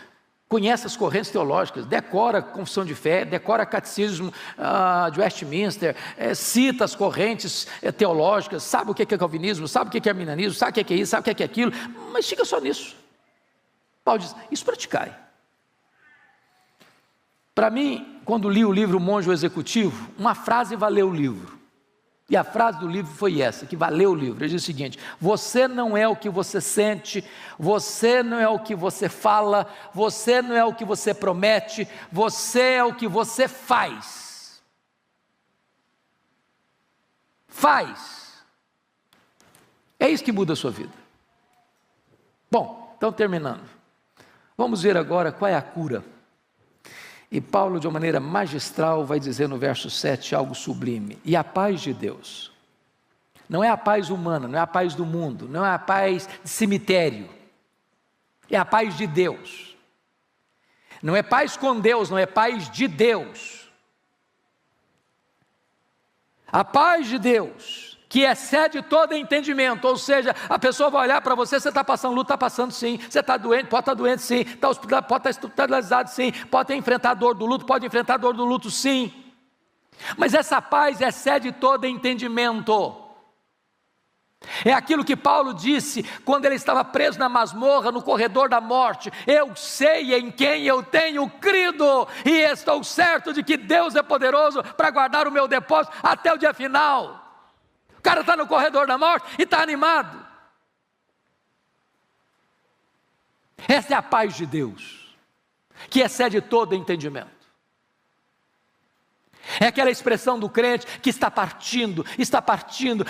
conhece as correntes teológicas, decora a confissão de fé, decora o catecismo de Westminster, cita as correntes teológicas, sabe o que é calvinismo, sabe o que é arminianismo, sabe o que é isso, sabe o que é aquilo, mas fica só nisso. Paulo diz, isso praticai. Para mim, quando li o livro Monge Executivo, uma frase valeu o livro. E a frase do livro foi essa, que valeu o livro. Ele diz o seguinte: você não é o que você sente, você não é o que você fala, você não é o que você promete, você é o que você faz. Faz. É isso que muda a sua vida. Bom, então terminando. Vamos ver agora qual é a cura. E Paulo, de uma maneira magistral, vai dizer no verso 7 algo sublime: e a paz de Deus, não é a paz humana, não é a paz do mundo, não é a paz de cemitério, é a paz de Deus. Não é paz com Deus, não é paz de Deus. A paz de Deus, que excede todo entendimento, ou seja, a pessoa vai olhar para você, você está passando luta, está passando sim, você está doente, pode estar doente sim, pode estar hospitalizado sim, pode enfrentar a dor do luto, pode enfrentar a dor do luto sim, mas essa paz excede todo entendimento. É aquilo que Paulo disse quando ele estava preso na masmorra, no corredor da morte: eu sei em quem eu tenho crido, e estou certo de que Deus é poderoso para guardar o meu depósito até o dia final. O cara está no corredor da morte e está animado. Essa é a paz de Deus, que excede todo entendimento. É aquela expressão do crente que está partindo,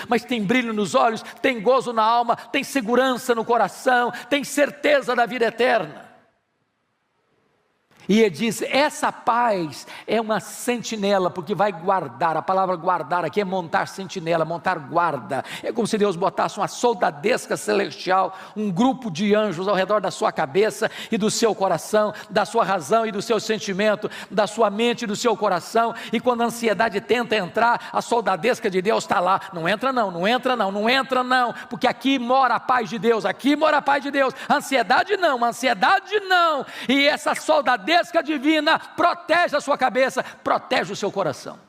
mas tem brilho nos olhos, tem gozo na alma, tem segurança no coração, tem certeza da vida eterna. E ele diz, essa paz é uma sentinela, porque vai guardar. A palavra guardar aqui é montar sentinela, montar guarda. É como se Deus botasse uma soldadesca celestial, um grupo de anjos ao redor da sua cabeça e do seu coração, da sua razão e do seu sentimento, da sua mente e do seu coração. E quando a ansiedade tenta entrar, a soldadesca de Deus está lá. Não entra não, não entra não, não entra não, porque aqui mora a paz de Deus, aqui mora a paz de Deus. Ansiedade não, ansiedade não. E essa soldadesca divina protege a sua cabeça, protege o seu coração.